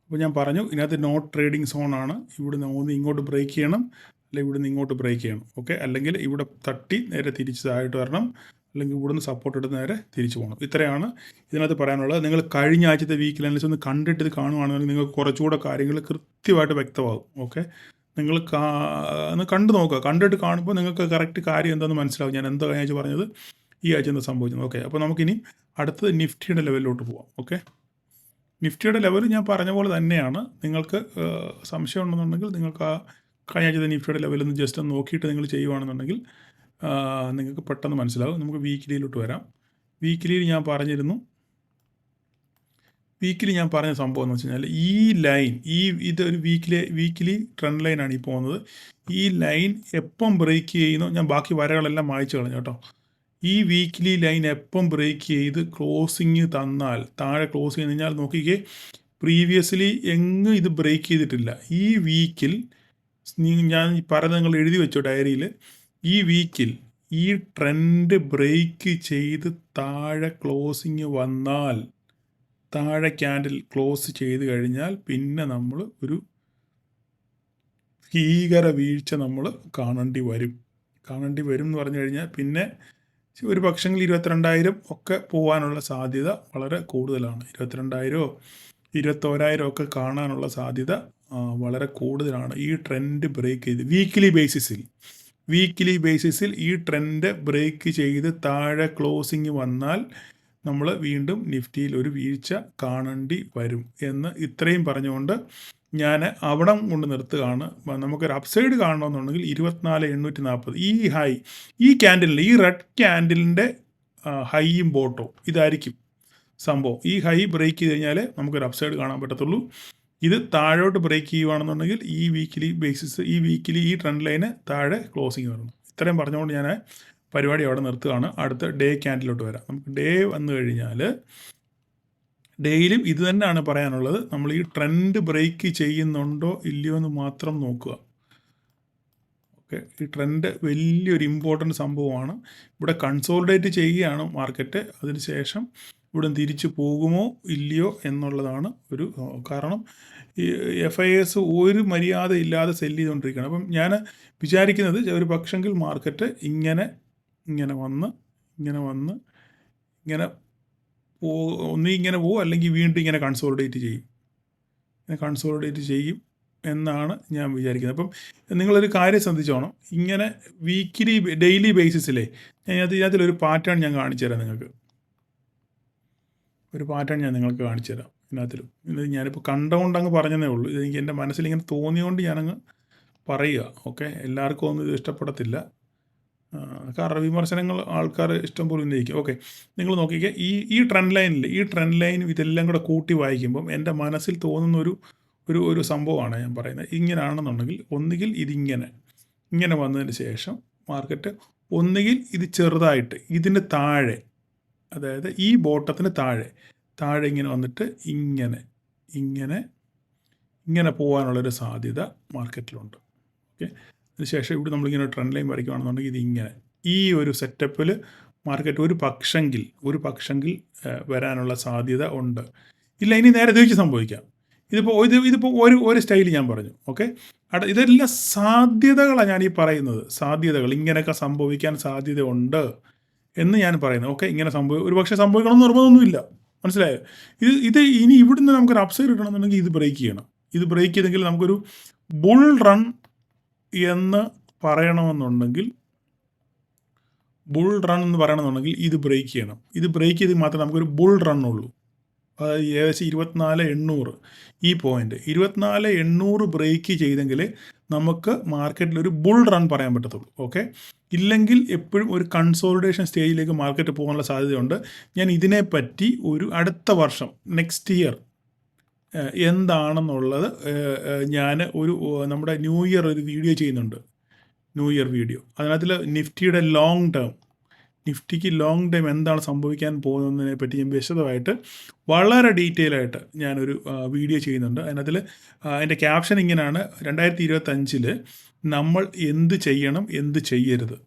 [SPEAKER 1] അപ്പോൾ ഞാൻ പറഞ്ഞു ഇതിനകത്ത് നോ ട്രേഡിംഗ് സോണാണ്. ഇവിടുന്ന് ഇങ്ങോട്ട് ബ്രേക്ക് ചെയ്യണം, അല്ലെങ്കിൽ ഇവിടുന്ന് ഇങ്ങോട്ട് ബ്രേക്ക് ചെയ്യണം. ഓക്കെ, അല്ലെങ്കിൽ ഇവിടെ തട്ടി നേരെ തിരിച്ച് താഴോട്ട് വരണം, അല്ലെങ്കിൽ ഇവിടുന്ന് സപ്പോർട്ട് എടുത്ത് നേരെ തിരിച്ചു പോകണം. ഇത്രയാണ് ഇതിനകത്ത് പറയാനുള്ളത്. നിങ്ങൾ കഴിഞ്ഞ ആഴ്ചത്തെ വീക്കിൽ അനലിസിസ് ഒന്ന് കണ്ടിട്ട് ഇത് കാണുവാണെങ്കിൽ നിങ്ങൾക്ക് കുറച്ചുകൂടെ കാര്യങ്ങൾ കൃത്യമായിട്ട് വ്യക്തമാകും. ഓക്കെ, നിങ്ങൾ ഒന്ന് കണ്ടു നോക്കുക. കണ്ടിട്ട് കാണുമ്പോൾ നിങ്ങൾക്ക് കറക്റ്റ് കാര്യം എന്താണെന്ന് മനസ്സിലാവും. ഞാൻ എന്താ കഴിഞ്ഞ ആഴ്ച പറഞ്ഞത്, ഈ ആഴ്ച എന്താ സംഭവിച്ചത്. ഓക്കെ, അപ്പോൾ നമുക്കിനി അടുത്തത് നിഫ്റ്റിയുടെ ലെവലിലോട്ട് പോവാം. ഓക്കെ, നിഫ്റ്റിയുടെ ലെവൽ ഞാൻ പറഞ്ഞ പോലെ തന്നെയാണ്. നിങ്ങൾക്ക് സംശയം ഉണ്ടെന്നുണ്ടെങ്കിൽ നിങ്ങൾക്ക് ആ കഴിഞ്ഞ ആഴ്ചത്തെ നിഫ്റ്റിയുടെ ലെവലൊന്ന് ജസ്റ്റ് ഒന്ന് നോക്കിയിട്ട് നിങ്ങൾ ചെയ്യുകയാണെന്നുണ്ടെങ്കിൽ നിങ്ങൾക്ക് പെട്ടെന്ന് മനസ്സിലാവും. നമുക്ക് വീക്കിലിയിലോട്ട് വരാം. വീക്കിലിയിൽ ഞാൻ പറഞ്ഞ സംഭവം എന്ന് വെച്ച് കഴിഞ്ഞാൽ ഈ ലൈൻ, ഇതൊരു വീക്കിലി ട്രെൻഡ് ലൈനാണ് ഈ പോകുന്നത്. ഈ ലൈൻ എപ്പം ബ്രേക്ക് ചെയ്യുന്നു, ഞാൻ ബാക്കി വരകളെല്ലാം മായ്ച്ചു കളഞ്ഞു കേട്ടോ. ഈ വീക്കിലി ലൈൻ എപ്പം ബ്രേക്ക് ചെയ്ത് ക്ലോസിങ് തന്നാൽ, താഴെ ക്ലോസ് ചെയ്ത് കഴിഞ്ഞാൽ നോക്കിക്കേ, പ്രീവിയസ്ലി എങ്ങും ഇത് ബ്രേക്ക് ചെയ്തിട്ടില്ല. ഈ വീക്കിൽ ഞാൻ പറഞ്ഞത് നിങ്ങൾ എഴുതി വെച്ചോ ഡയറിയിൽ. ഈ വീക്കിൽ ഈ ട്രെൻഡ് ബ്രേക്ക് ചെയ്ത് താഴെ ക്ലോസിങ് വന്നാൽ, താഴെ ക്യാൻഡിൽ ക്ലോസ് ചെയ്ത് കഴിഞ്ഞാൽ പിന്നെ നമ്മൾ ഒരു ഭീകര വീഴ്ച നമ്മൾ കാണേണ്ടി വരും എന്ന് പറഞ്ഞു കഴിഞ്ഞാൽ പിന്നെ ഒരു പക്ഷെങ്കിൽ 22,000 ഒക്കെ പോകാനുള്ള സാധ്യത വളരെ കൂടുതലാണ്. 22,000 21,000 ഒക്കെ കാണാനുള്ള സാധ്യത വളരെ കൂടുതലാണ്. ഈ ട്രെൻഡ് ബ്രേക്ക് ചെയ്ത് വീക്കിലി ബേസിസിൽ ഈ ട്രെൻഡ് ബ്രേക്ക് ചെയ്ത് താഴെ ക്ലോസിങ് വന്നാൽ നമ്മൾ വീണ്ടും നിഫ്റ്റിയിൽ ഒരു വീഴ്ച കാണേണ്ടി വരും എന്ന് ഇത്രയും പറഞ്ഞുകൊണ്ട് ഞാൻ അവിടം കൊണ്ട് നിർത്തുകയാണ്. നമുക്കൊരു അപ്സൈഡ് കാണണമെന്നുണ്ടെങ്കിൽ 24,840 ഈ ഹൈ, ഈ ക്യാൻഡിലിൻ്റെ, ഈ റെഡ് ക്യാൻഡിലിൻ്റെ ഹൈയും ബോട്ടവും ഇതായിരിക്കും സംഭവം. ഈ ഹൈ ബ്രേക്ക് ചെയ്ത് കഴിഞ്ഞാൽ നമുക്കൊരു അപ്സൈഡ് കാണാൻ പറ്റത്തുള്ളൂ. ഇത് താഴോട്ട് ബ്രേക്ക് ചെയ്യുകയാണെന്നുണ്ടെങ്കിൽ ഈ വീക്കിലി ഈ ട്രെൻഡ് ലൈന് താഴെ ക്ലോസിങ് വരണം. ഇത്രയും പറഞ്ഞുകൊണ്ട് ഞാൻ പരിപാടി അവിടെ നിർത്തുകയാണ്. അടുത്ത ഡേ ക്യാൻഡിലോട്ട് വരാം. നമുക്ക് ഡേ വന്നു കഴിഞ്ഞാൽ ഡെയിലും ഇത് തന്നെയാണ് പറയാനുള്ളത്. നമ്മൾ ഈ ട്രെൻഡ് ബ്രേക്ക് ചെയ്യുന്നുണ്ടോ ഇല്ലയോ എന്ന് മാത്രം നോക്കുക. ഓക്കെ, ഈ ട്രെൻഡ് വലിയൊരു ഇമ്പോർട്ടൻ്റ് സംഭവമാണ്. ഇവിടെ കൺസോളിഡേറ്റ് ചെയ്യുകയാണ് മാർക്കറ്റ്. അതിനുശേഷം ഇവിടെ തിരിച്ചു പോകുമോ ഇല്ലയോ എന്നുള്ളതാണ് ഒരു കാരണം. ഈ FIS ഒരു മര്യാദ ഇല്ലാതെ സെല്ല് ചെയ്തുകൊണ്ടിരിക്കുകയാണ്. അപ്പം ഞാൻ വിചാരിക്കുന്നത് ഒരു പക്ഷെങ്കിൽ മാർക്കറ്റ് ഇങ്ങനെ വന്ന് ഒന്നീ ഇങ്ങനെ പോകും, അല്ലെങ്കിൽ വീണ്ടും ഇങ്ങനെ കൺസോളിഡേറ്റ് ചെയ്യും എന്നാണ് ഞാൻ വിചാരിക്കുന്നത്. അപ്പം നിങ്ങളൊരു കാര്യം ശ്രദ്ധിച്ചോണം. ഇങ്ങനെ ഡെയിലി ബേസിസിലെ ഇതിനകത്തൊരു പാറ്റേൺ ഞാൻ കാണിച്ചു തരാം നിങ്ങൾക്ക്. ഒരു പാറ്റേൺ ഞാൻ നിങ്ങൾക്ക് കാണിച്ചു തരാം. ഇത് ഞാനിപ്പോൾ കണ്ടുകൊണ്ട് അങ്ങ് പറഞ്ഞതേ ഉള്ളൂ. ഇതെനിക്ക് എൻ്റെ മനസ്സിൽ ഇങ്ങനെ തോന്നിയോണ്ട് ഞാനങ്ങ് പറയുക. ഓക്കെ, എല്ലാവർക്കും ഒന്നും ഇത് ഇഷ്ടപ്പെടത്തില്ല. കാരണം വിമർശനങ്ങൾ ആൾക്കാർ ഇഷ്ടംപോലെ ഉന്നയിക്കും. ഓക്കെ, നിങ്ങൾ നോക്കിക്കേ, ഈ ട്രെൻഡ് ലൈനും ഇതെല്ലാം കൂടെ കൂട്ടി വായിക്കുമ്പം എൻ്റെ മനസ്സിൽ തോന്നുന്ന ഒരു സംഭവമാണ് ഞാൻ പറയുന്നത്. ഇങ്ങനെയാണെന്നുണ്ടെങ്കിൽ ഒന്നുകിൽ ഇങ്ങനെ വന്നതിന് ശേഷം മാർക്കറ്റ് ഒന്നുകിൽ ഇത് ചെറുതായിട്ട് ഇതിന് താഴെ, അതായത് ഈ ബോട്ടത്തിന് താഴെ ഇങ്ങനെ വന്നിട്ട് ഇങ്ങനെ പോകാനുള്ളൊരു സാധ്യത മാർക്കറ്റിലുണ്ട്. ഓക്കെ, അതിനുശേഷം ഇവിടെ നമ്മളിങ്ങനെ ട്രെൻഡ് ലൈൻ വരയ്ക്കുകയാണെന്നുണ്ടെങ്കിൽ ഈ ഒരു സെറ്റപ്പിൽ മാർക്കറ്റ് ഒരു പക്ഷെങ്കിൽ വരാനുള്ള സാധ്യത ഉണ്ട്. ഇല്ല, ഇനി നേരെ തിരിച്ച് സംഭവിക്കാം. ഇതിപ്പോൾ ഒരു സ്റ്റൈൽ ഞാൻ പറഞ്ഞു. ഓക്കെ, ഇതെല്ലാം സാധ്യതകളാണ് ഞാൻ ഈ പറയുന്നത്. സാധ്യതകൾ ഇങ്ങനെയൊക്കെ സംഭവിക്കാൻ സാധ്യത ഉണ്ട് എന്ന് ഞാൻ പറയുന്നത്. ഓക്കെ, ഇങ്ങനെ ഒരു പക്ഷേ സംഭവിക്കണമെന്ന് നിർബന്ധമൊന്നുമില്ല. മനസ്സിലായോ? ഇത് ഇനി ഇവിടുന്ന് നമുക്കൊരു അപ്സൈഡ് കിട്ടണമെന്നുണ്ടെങ്കിൽ ഇത് ബ്രേക്ക് ചെയ്യണം. ഇത് ബ്രേക്ക് ചെയ്തെങ്കിൽ നമുക്കൊരു ബുൾ റൺ എന്ന് പറയണമെന്നുണ്ടെങ്കിൽ ഇത് ബ്രേക്ക് ചെയ്യണം. ഇത് ബ്രേക്ക് ചെയ്ത് മാത്രമേ നമുക്കൊരു ബുൾ റൺ ഉള്ളൂ. അതായത് ഏകദേശം 24,800 ഈ പോയിന്റ് 24,800 ബ്രേക്ക് ചെയ്തെങ്കിൽ നമുക്ക് മാർക്കറ്റിലൊരു ബുൾ റൺ പറയാൻ പറ്റത്തുള്ളൂ. ഓക്കെ, ഇല്ലെങ്കിൽ എപ്പോഴും ഒരു കൺസോളിഡേഷൻ സ്റ്റേജിലേക്ക് മാർക്കറ്റ് പോകാനുള്ള സാധ്യതയുണ്ട്. ഞാൻ ഇതിനെപ്പറ്റി ഒരു അടുത്ത വർഷം നെക്സ്റ്റ് ഇയർ എന്താണെന്നുള്ളത് ഞാൻ നമ്മുടെ ന്യൂ ഇയർ ഒരു വീഡിയോ ചെയ്യുന്നുണ്ട്. അതിനകത്തിൽ നിഫ്റ്റിയുടെ നിഫ്റ്റിക്ക് ലോങ് ടൈം എന്താണ് സംഭവിക്കാൻ പോകുന്നതിനെ പറ്റി ഞാൻ വിശദമായിട്ട് വളരെ ഡീറ്റെയിൽ ആയിട്ട് ഞാനൊരു വീഡിയോ ചെയ്യുന്നുണ്ട്. അതിൻ്റെ ക്യാപ്ഷൻ ഇങ്ങനെയാണ്: 2025 നമ്മൾ എന്ത് ചെയ്യണം, എന്ത് ചെയ്യരുത്,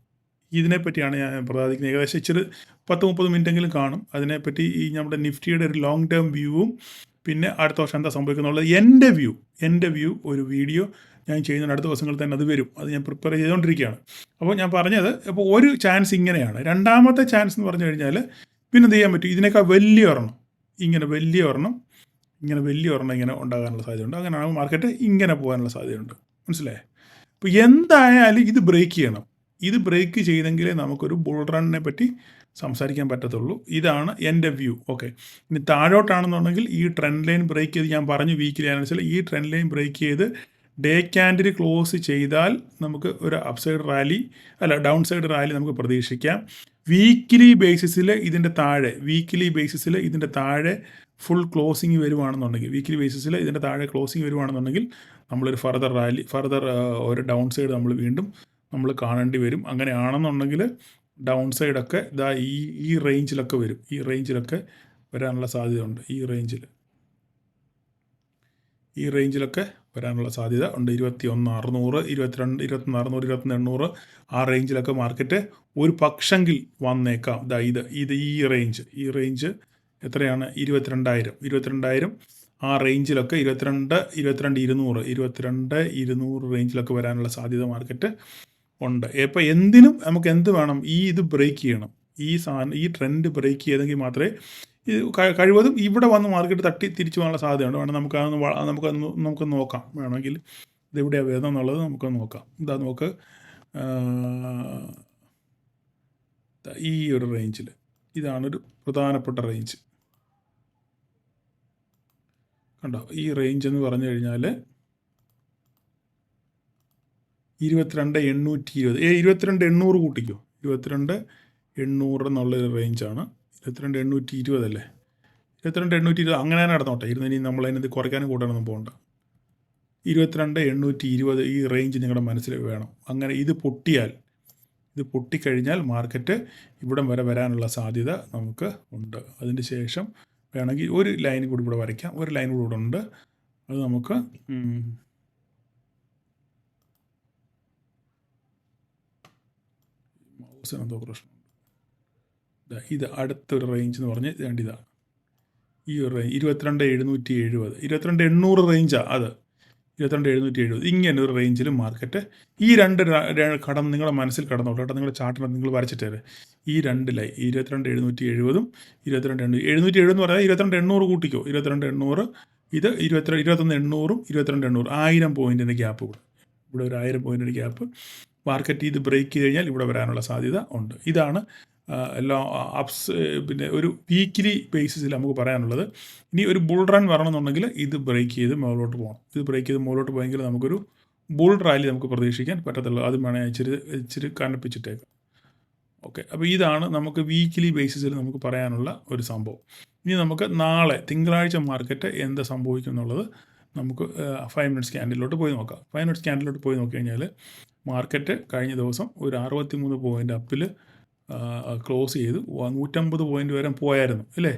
[SPEAKER 1] ഇതിനെപ്പറ്റിയാണ് ഞാൻ പ്രതിപാദിക്കുന്നത്. ഏകദേശം ഇച്ചിരി 10-30 മിനിറ്റെങ്കിലും കാണും. അതിനെപ്പറ്റി ഈ നമ്മുടെ നിഫ്റ്റിയുടെ ഒരു ലോങ് ടേം വ്യൂവും പിന്നെ അടുത്ത വർഷം എന്താ സംഭവിക്കുന്നുള്ളത് എൻ്റെ വ്യൂ ഒരു വീഡിയോ ഞാൻ ചെയ്യുന്നുണ്ട്. അടുത്ത ദിവസങ്ങളിൽ തന്നെ അത് വരും. അത് ഞാൻ പ്രിപ്പയർ ചെയ്തുകൊണ്ടിരിക്കുകയാണ്. അപ്പോൾ ഞാൻ പറഞ്ഞത്, അപ്പോൾ ഒരു ചാൻസ് ഇങ്ങനെയാണ്. രണ്ടാമത്തെ ചാൻസ് എന്ന് പറഞ്ഞു കഴിഞ്ഞാൽ പിന്നെ എന്ത് ചെയ്യാൻ പറ്റും? ഇതിനേക്കാൾ വലിയ ഒരെണ്ണം ഇങ്ങനെ ഉണ്ടാകാനുള്ള സാധ്യതയുണ്ട്. അങ്ങനെയാണ് മാർക്കറ്റ് ഇങ്ങനെ പോകാനുള്ള സാധ്യതയുണ്ട്. മനസ്സിലായേ? അപ്പോൾ എന്തായാലും ഇത് ബ്രേക്ക് ചെയ്യണം. ഇത് ബ്രേക്ക് ചെയ്തെങ്കിലേ നമുക്കൊരു ബുൾ റണ്ണിനെ പറ്റി സംസാരിക്കാൻ പറ്റത്തുള്ളൂ. ഇതാണ് എൻ്റെ വ്യൂ. ഓക്കെ, ഇനി താഴോട്ടാണെന്നുണ്ടെങ്കിൽ ഈ ട്രെൻഡ് ലൈൻ ബ്രേക്ക് ചെയ്ത്, ഞാൻ പറഞ്ഞു വീക്കിലി അനുസരിച്ച് ഈ ട്രെൻഡ് ലൈൻ ബ്രേക്ക് ചെയ്ത് ഡേ ക്യാൻഡിൽ ക്ലോസ് ചെയ്താൽ നമുക്ക് ഒരു ഡൗൺ സൈഡ് റാലി നമുക്ക് പ്രതീക്ഷിക്കാം. വീക്കിലി ബേസിസിൽ ഇതിൻ്റെ താഴെ ഫുൾ ക്ലോസിങ് വരുവാണെന്നുണ്ടെങ്കിൽ നമ്മളൊരു ഫർദർ ഒരു ഡൗൺ സൈഡ് നമ്മൾ കാണേണ്ടി വരും. അങ്ങനെയാണെന്നുണ്ടെങ്കിൽ ഡൗൺ സൈഡൊക്കെ ഈ റേഞ്ചിലൊക്കെ വരും. ഈ റേഞ്ചിലൊക്കെ വരാനുള്ള സാധ്യതയുണ്ട്. ഈ റേഞ്ചിൽ ഈ റേഞ്ചിലൊക്കെ വരാനുള്ള സാധ്യത ഉണ്ട്. 21,600, 22, 21,600, 21,800 ആ റേഞ്ചിലൊക്കെ മാർക്കറ്റ് ഒരു പക്ഷെങ്കിൽ വന്നേക്കാം. ഇത് ഈ റേഞ്ച് എത്രയാണ്? 22,000 ആ റേഞ്ചിലൊക്കെ 22,200 റേഞ്ചിലൊക്കെ വരാനുള്ള സാധ്യത മാർക്കറ്റ് ഉണ്ട്. ഇപ്പോൾ എന്തിനും നമുക്ക് എന്ത് വേണം? ഇത് ബ്രേക്ക് ചെയ്യണം. ഈ ട്രെൻഡ് ബ്രേക്ക് ചെയ്തെങ്കിൽ മാത്രമേ ഇത് കഴിവതും ഇവിടെ വന്ന് മാർക്കറ്റ് തട്ടി തിരിച്ചു പോകാനുള്ള സാധ്യതയുണ്ട്. വേണം നമുക്ക് നോക്കാം. വേണമെങ്കിൽ ഇതെവിടെയാണ് വരുന്നത് എന്നുള്ളത് നമുക്ക് നോക്കാം. നമുക്ക് ഈ ഒരു റേഞ്ചിൽ ഇതാണൊരു പ്രധാനപ്പെട്ട റേഞ്ച്. കണ്ടോ? ഈ റേഞ്ച് എന്ന് പറഞ്ഞു കഴിഞ്ഞാൽ 22,820, 22,800 കൂട്ടിക്കോ. 22,800 എന്നുള്ളൊരു റേഞ്ചാണ്. 22,820 അല്ലേ? 22,820 അങ്ങനെ തന്നെ നടന്നോട്ടെ. ഇനി നമ്മളതിനത് കുറയ്ക്കാനും കൂട്ടാനൊന്നും പോകണ്ട. 22,820 ഈ റേഞ്ച് നിങ്ങളുടെ മനസ്സിൽ വേണം. അങ്ങനെ ഇത് പൊട്ടിക്കഴിഞ്ഞാൽ മാർക്കറ്റ് ഇവിടം വരെ വരാനുള്ള സാധ്യത നമുക്ക് ഉണ്ട്. അതിന് ശേഷം വേണമെങ്കിൽ ഒരു ലൈൻ കൂടി ഇവിടെ വരയ്ക്കാം. ഒരു ലൈൻ കൂടി ഇവിടെ ഉണ്ട്. അത് നമുക്ക് മൗസിനെന്തോ പ്രശ്നമുണ്ട്. ഇത് അടുത്തൊരു റേഞ്ച് എന്ന് പറഞ്ഞ് ഇതാണ് ഈ ഒരു റേഞ്ച് 22,770, 22,800 റേഞ്ചാണ് അത്. 22,770 ഇങ്ങനെ ഒരു റേഞ്ചിൽ മാർക്കറ്റ് ഈ രണ്ട് കടം നിങ്ങളുടെ മനസ്സിൽ കടന്നോട്ടെ കേട്ടോ. നിങ്ങളുടെ ചാർട്ടിനകത്ത് നിങ്ങൾ വരച്ചിട്ടേ ഈ രണ്ട് ലൈൻ 22,770, 22,770 എന്ന് പറഞ്ഞാൽ 22,800 കൂട്ടിക്കോ. 22,800 ഇത് 21,800, 22,800 1000 പോയിൻറ്റിൻ്റെ ഗ്യാപ്പ് ഇവിടെ ഒരു 1000 പോയിൻറ്റിൻ്റെ ഗ്യാപ്പ് മാർക്കറ്റ് ഇത് ബ്രേക്ക് ചെയ്ത് കഴിഞ്ഞാൽ ഇവിടെ വരാനുള്ള സാധ്യത ഉണ്ട്. ഇതാണ് എല്ലാ പിന്നെ ഒരു വീക്കിലി ബേസിസിൽ നമുക്ക് പറയാനുള്ളത്. ഇനി ഒരു ബുൾ റൺ വരണമെന്നുണ്ടെങ്കിൽ ഇത് ബ്രേക്ക് ചെയ്ത് മുകളിലോട്ട് പോകണം. ഇത് ബ്രേക്ക് ചെയ്ത് മുകളിലോട്ട് പോയെങ്കിൽ നമുക്കൊരു ബുൾ റാലി നമുക്ക് പ്രതീക്ഷിക്കാൻ പറ്റത്തുള്ളൂ. അതും വേണമെങ്കിൽ ഇച്ചിരി കനപ്പിച്ചിട്ടേക്കാം. ഓക്കെ, അപ്പോൾ ഇതാണ് നമുക്ക് വീക്കിലി ബേസിസിൽ നമുക്ക് പറയാനുള്ള ഒരു സംഭവം. ഇനി നമുക്ക് നാളെ തിങ്കളാഴ്ച മാർക്കറ്റ് എന്ത് സംഭവിക്കും എന്നുള്ളത് നമുക്ക് 5 മിനിറ്റ്സ് ക്യാൻഡിലോട്ട് പോയി നോക്കാം. 5 മിനിറ്റ്സ് ക്യാൻഡിലോട്ട് പോയി നോക്കിക്കഴിഞ്ഞാൽ മാർക്കറ്റ് കഴിഞ്ഞ ദിവസം ഒരു 63 പോയിൻ്റ് അപ്പിൽ ക്ലോസ് ചെയ്ത് 150 പോയിൻ്റ് വരെ പോയായിരുന്നു അല്ലേ?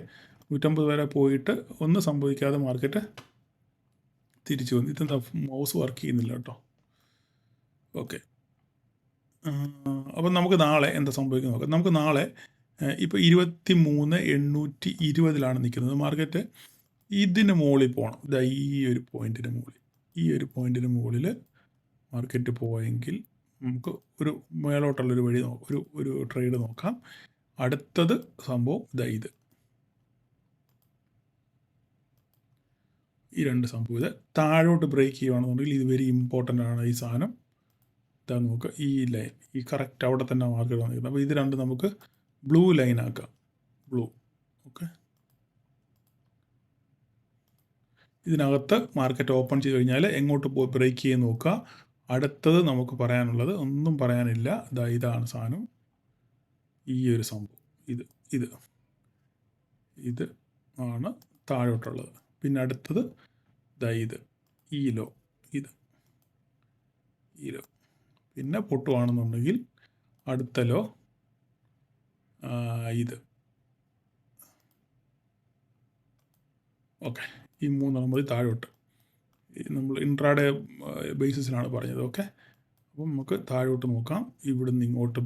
[SPEAKER 1] 150 വരെ പോയിട്ട് ഒന്നും സംഭവിക്കാതെ മാർക്കറ്റ് തിരിച്ചു വന്നു. ഇതെന്താ മൗസ് വർക്ക് ചെയ്യുന്നില്ല കേട്ടോ. ഓക്കെ, അപ്പം നമുക്ക് നാളെ എന്താ സംഭവിക്കുന്നത് നോക്കാം. നമുക്ക് നാളെ ഇപ്പോൾ 23,820 നിൽക്കുന്നത് മാർക്കറ്റ്. ഇതിന് മുകളിൽ പോകണം. ഈ ഒരു പോയിൻറ്റിന് മുകളിൽ മാർക്കറ്റ് പോയെങ്കിൽ നമുക്ക് ഒരു മേലോട്ടുള്ളൊരു വഴി ഒരു ട്രേഡ് നോക്കാം. അടുത്തത് സംഭവം ഇത് ഈ രണ്ട് സംഭവം ഇത് താഴോട്ട് ബ്രേക്ക് ചെയ്യുകയാണെന്നുണ്ടെങ്കിൽ ഇത് വെരി ഇമ്പോർട്ടൻ്റ് ആണ്. ഈ സാധനം ഇതാ നോക്കുക. ഈ ലൈൻ ഈ കറക്റ്റ് അവിടെ തന്നെ മാർക്കറ്റ് വന്നിരിക്കുന്നത്. അപ്പോൾ ഇത് രണ്ട് നമുക്ക് ബ്ലൂ ലൈൻ ആക്കാം. ഓക്കെ, ഇതിനകത്ത് മാർക്കറ്റ് ഓപ്പൺ ചെയ്ത് കഴിഞ്ഞാൽ എങ്ങോട്ട് പോയി ബ്രേക്ക് ചെയ്യാൻ നോക്കുക. അടുത്തത് നമുക്ക് പറയാനുള്ളത് ഒന്നും പറയാനില്ല. ഇതാണ് സാധനം. ഈ ഒരു സംഭവം ഇത് ആണ് താഴോട്ടുള്ളത്. പിന്നെ അടുത്തത് ഈ ലോ പിന്നെ പൊട്ടുവാണെന്നുണ്ടെങ്കിൽ അടുത്ത ലോ ഓക്കെ. ഈ മൂന്നെണ്ണം മതി താഴോട്ട്. നമ്മൾ ഇൻട്രാഡേ ബേസിസിലാണ് പറഞ്ഞത്. ഓക്കെ, അപ്പം നമുക്ക് താഴോട്ട് നോക്കാം. ഇവിടുന്ന് ഇങ്ങോട്ട്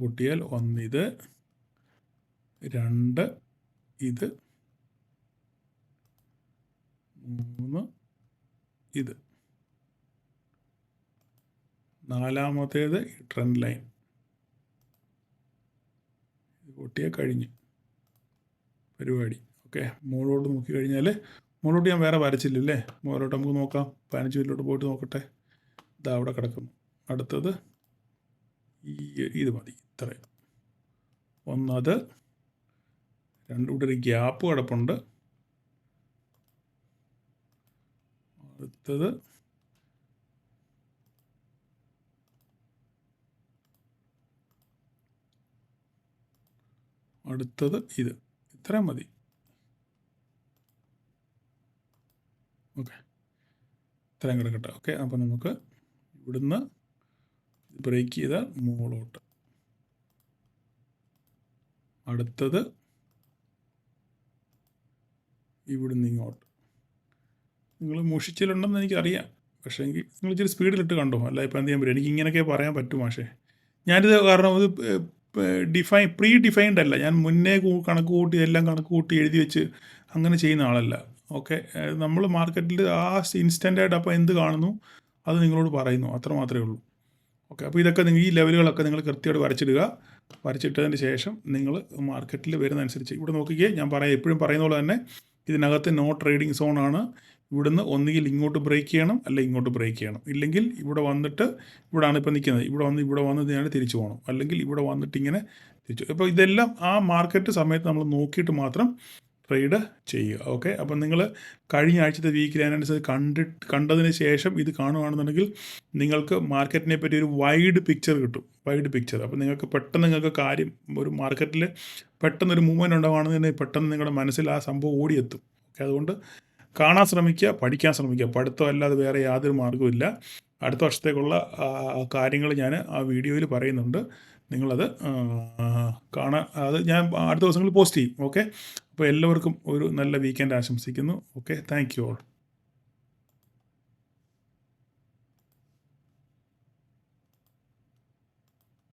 [SPEAKER 1] പൊട്ടിയാൽ ഒന്ന് ഇത്, രണ്ട് ഇത്, മൂന്ന് ഇത്, നാലാമത്തേത് ട്രെൻഡ് ലൈൻ പൊട്ടിയാൽ കഴിഞ്ഞു പരിപാടി. ഓക്കെ, മുകളിലോട്ട് നോക്കിക്കഴിഞ്ഞാൽ മുകളിലോട്ട് ഞാൻ വേറെ വരച്ചില്ലല്ലേ. മുകളിലോട്ട് നമുക്ക് നോക്കാം. 15 മിനിറ്റിലോട്ട് പോയിട്ട് നോക്കട്ടെ. അവിടെ കിടക്കുന്നു. അടുത്തത് ഇത് മതി. ഇത്രയും ഒന്നത്, ഇവിടെ ഒരു ഗ്യാപ്പ് കിടപ്പുണ്ട്. അടുത്തത് ഇത്. ഇത്രയും മതി. ഓക്കെ, ഇത്രയും കിടക്കട്ടെ. ഓക്കെ, അപ്പോൾ നമുക്ക് ഇവിടുന്ന് ബ്രേക്ക് ചെയ്ത മുകളിലോട്ട്. അടുത്തത് ഇവിടുന്ന് ഇങ്ങോട്ട്. നിങ്ങൾ മുഷിച്ചിലുണ്ടെന്ന് എനിക്കറിയാം. പക്ഷേ എങ്കിൽ നിങ്ങൾ ഇച്ചിരി സ്പീഡിലിട്ട് കണ്ടോ. അല്ല ഇപ്പോൾ എന്ത് ചെയ്യാൻ പറ്റും. എനിക്ക് ഇങ്ങനെയൊക്കെ പറയാൻ പറ്റും മാഷേ. ഞാനിത് കാരണം ഇത് പ്രീ ഡിഫൈൻഡ് അല്ല. ഞാൻ മുന്നേ കണക്ക് കൂട്ടി എല്ലാം കണക്ക് കൂട്ടി എഴുതി വെച്ച് അങ്ങനെ ചെയ്യുന്ന ആളല്ല. ഓക്കെ. നമ്മൾ മാർക്കറ്റിൽ ആ ഇൻസ്റ്റൻ്റായിട്ട് അപ്പോൾ എന്ത് കാണുന്നു അത് നിങ്ങളോട് പറയുന്നു. അത്ര മാത്രമേ ഉള്ളൂ. ഓക്കെ. അപ്പോൾ ഇതൊക്കെ നിങ്ങൾ ഈ ലെവലുകളൊക്കെ നിങ്ങൾ കൃത്യമായിട്ട് വരച്ചിടുക. വരച്ചിട്ടതിന് ശേഷം നിങ്ങൾ മാർക്കറ്റിൽ വരുന്നതനുസരിച്ച് ഇവിടെ നോക്കിക്കേ. ഞാൻ എപ്പോഴും പറയുന്ന പോലെ തന്നെ ഇതിനകത്ത് നോ ട്രേഡിംഗ് സോണാണ്. ഇവിടുന്ന് ഒന്നുകിൽ ഇങ്ങോട്ട് ബ്രേക്ക് ചെയ്യണം, അല്ലെങ്കിൽ ഇങ്ങോട്ട് ബ്രേക്ക് ചെയ്യണം. ഇല്ലെങ്കിൽ ഇവിടെ വന്നിട്ട് ഇവിടെയാണ് ഇപ്പോൾ നിൽക്കുന്നത്. ഇവിടെ വന്ന് ഞാൻ തിരിച്ചു പോകണം, അല്ലെങ്കിൽ ഇവിടെ വന്നിട്ട് ഇങ്ങനെ തിരിച്ചു. അപ്പോൾ ഇതെല്ലാം ആ മാർക്കറ്റ് സമയത്ത് നമ്മൾ നോക്കിയിട്ട് മാത്രം ട്രേഡ് ചെയ്യുക. ഓക്കെ. അപ്പം നിങ്ങൾ കഴിഞ്ഞ ആഴ്ചത്തെ വീക്കിൽ അതിനനുസരിച്ച് കണ്ടതിന് ശേഷം ഇത് കാണുകയാണെന്നുണ്ടെങ്കിൽ നിങ്ങൾക്ക് മാർക്കറ്റിനെ പറ്റി ഒരു വൈഡ് പിക്ചർ കിട്ടും. Wide picture. അപ്പോൾ നിങ്ങൾക്ക് പെട്ടെന്ന് കാര്യം ഒരു മാർക്കറ്റിൽ പെട്ടെന്നൊരു മൂവ്മെൻറ്റ് ഉണ്ടാവുകയാണെന്നുണ്ടെങ്കിൽ പെട്ടെന്ന് നിങ്ങളുടെ മനസ്സിൽ ആ സംഭവം ഓടിയെത്തും. ഓക്കെ. അതുകൊണ്ട് കാണാൻ ശ്രമിക്കുക, പഠിക്കാൻ ശ്രമിക്കുക. പഠിത്തം അല്ലാതെ വേറെ യാതൊരു മാർഗ്ഗവുമില്ല. അടുത്ത വർഷത്തേക്കുള്ള കാര്യങ്ങൾ ഞാൻ ആ വീഡിയോയിൽ പറയുന്നുണ്ട്. നിങ്ങളത് അത് ഞാൻ അടുത്ത ദിവസങ്ങളിൽ പോസ്റ്റ് ചെയ്യും. ഓക്കെ. അപ്പോൾ എല്ലാവർക്കും ഒരു നല്ല വീക്കെൻഡ് ആശംസിക്കുന്നു. ഓക്കെ. Thank you all.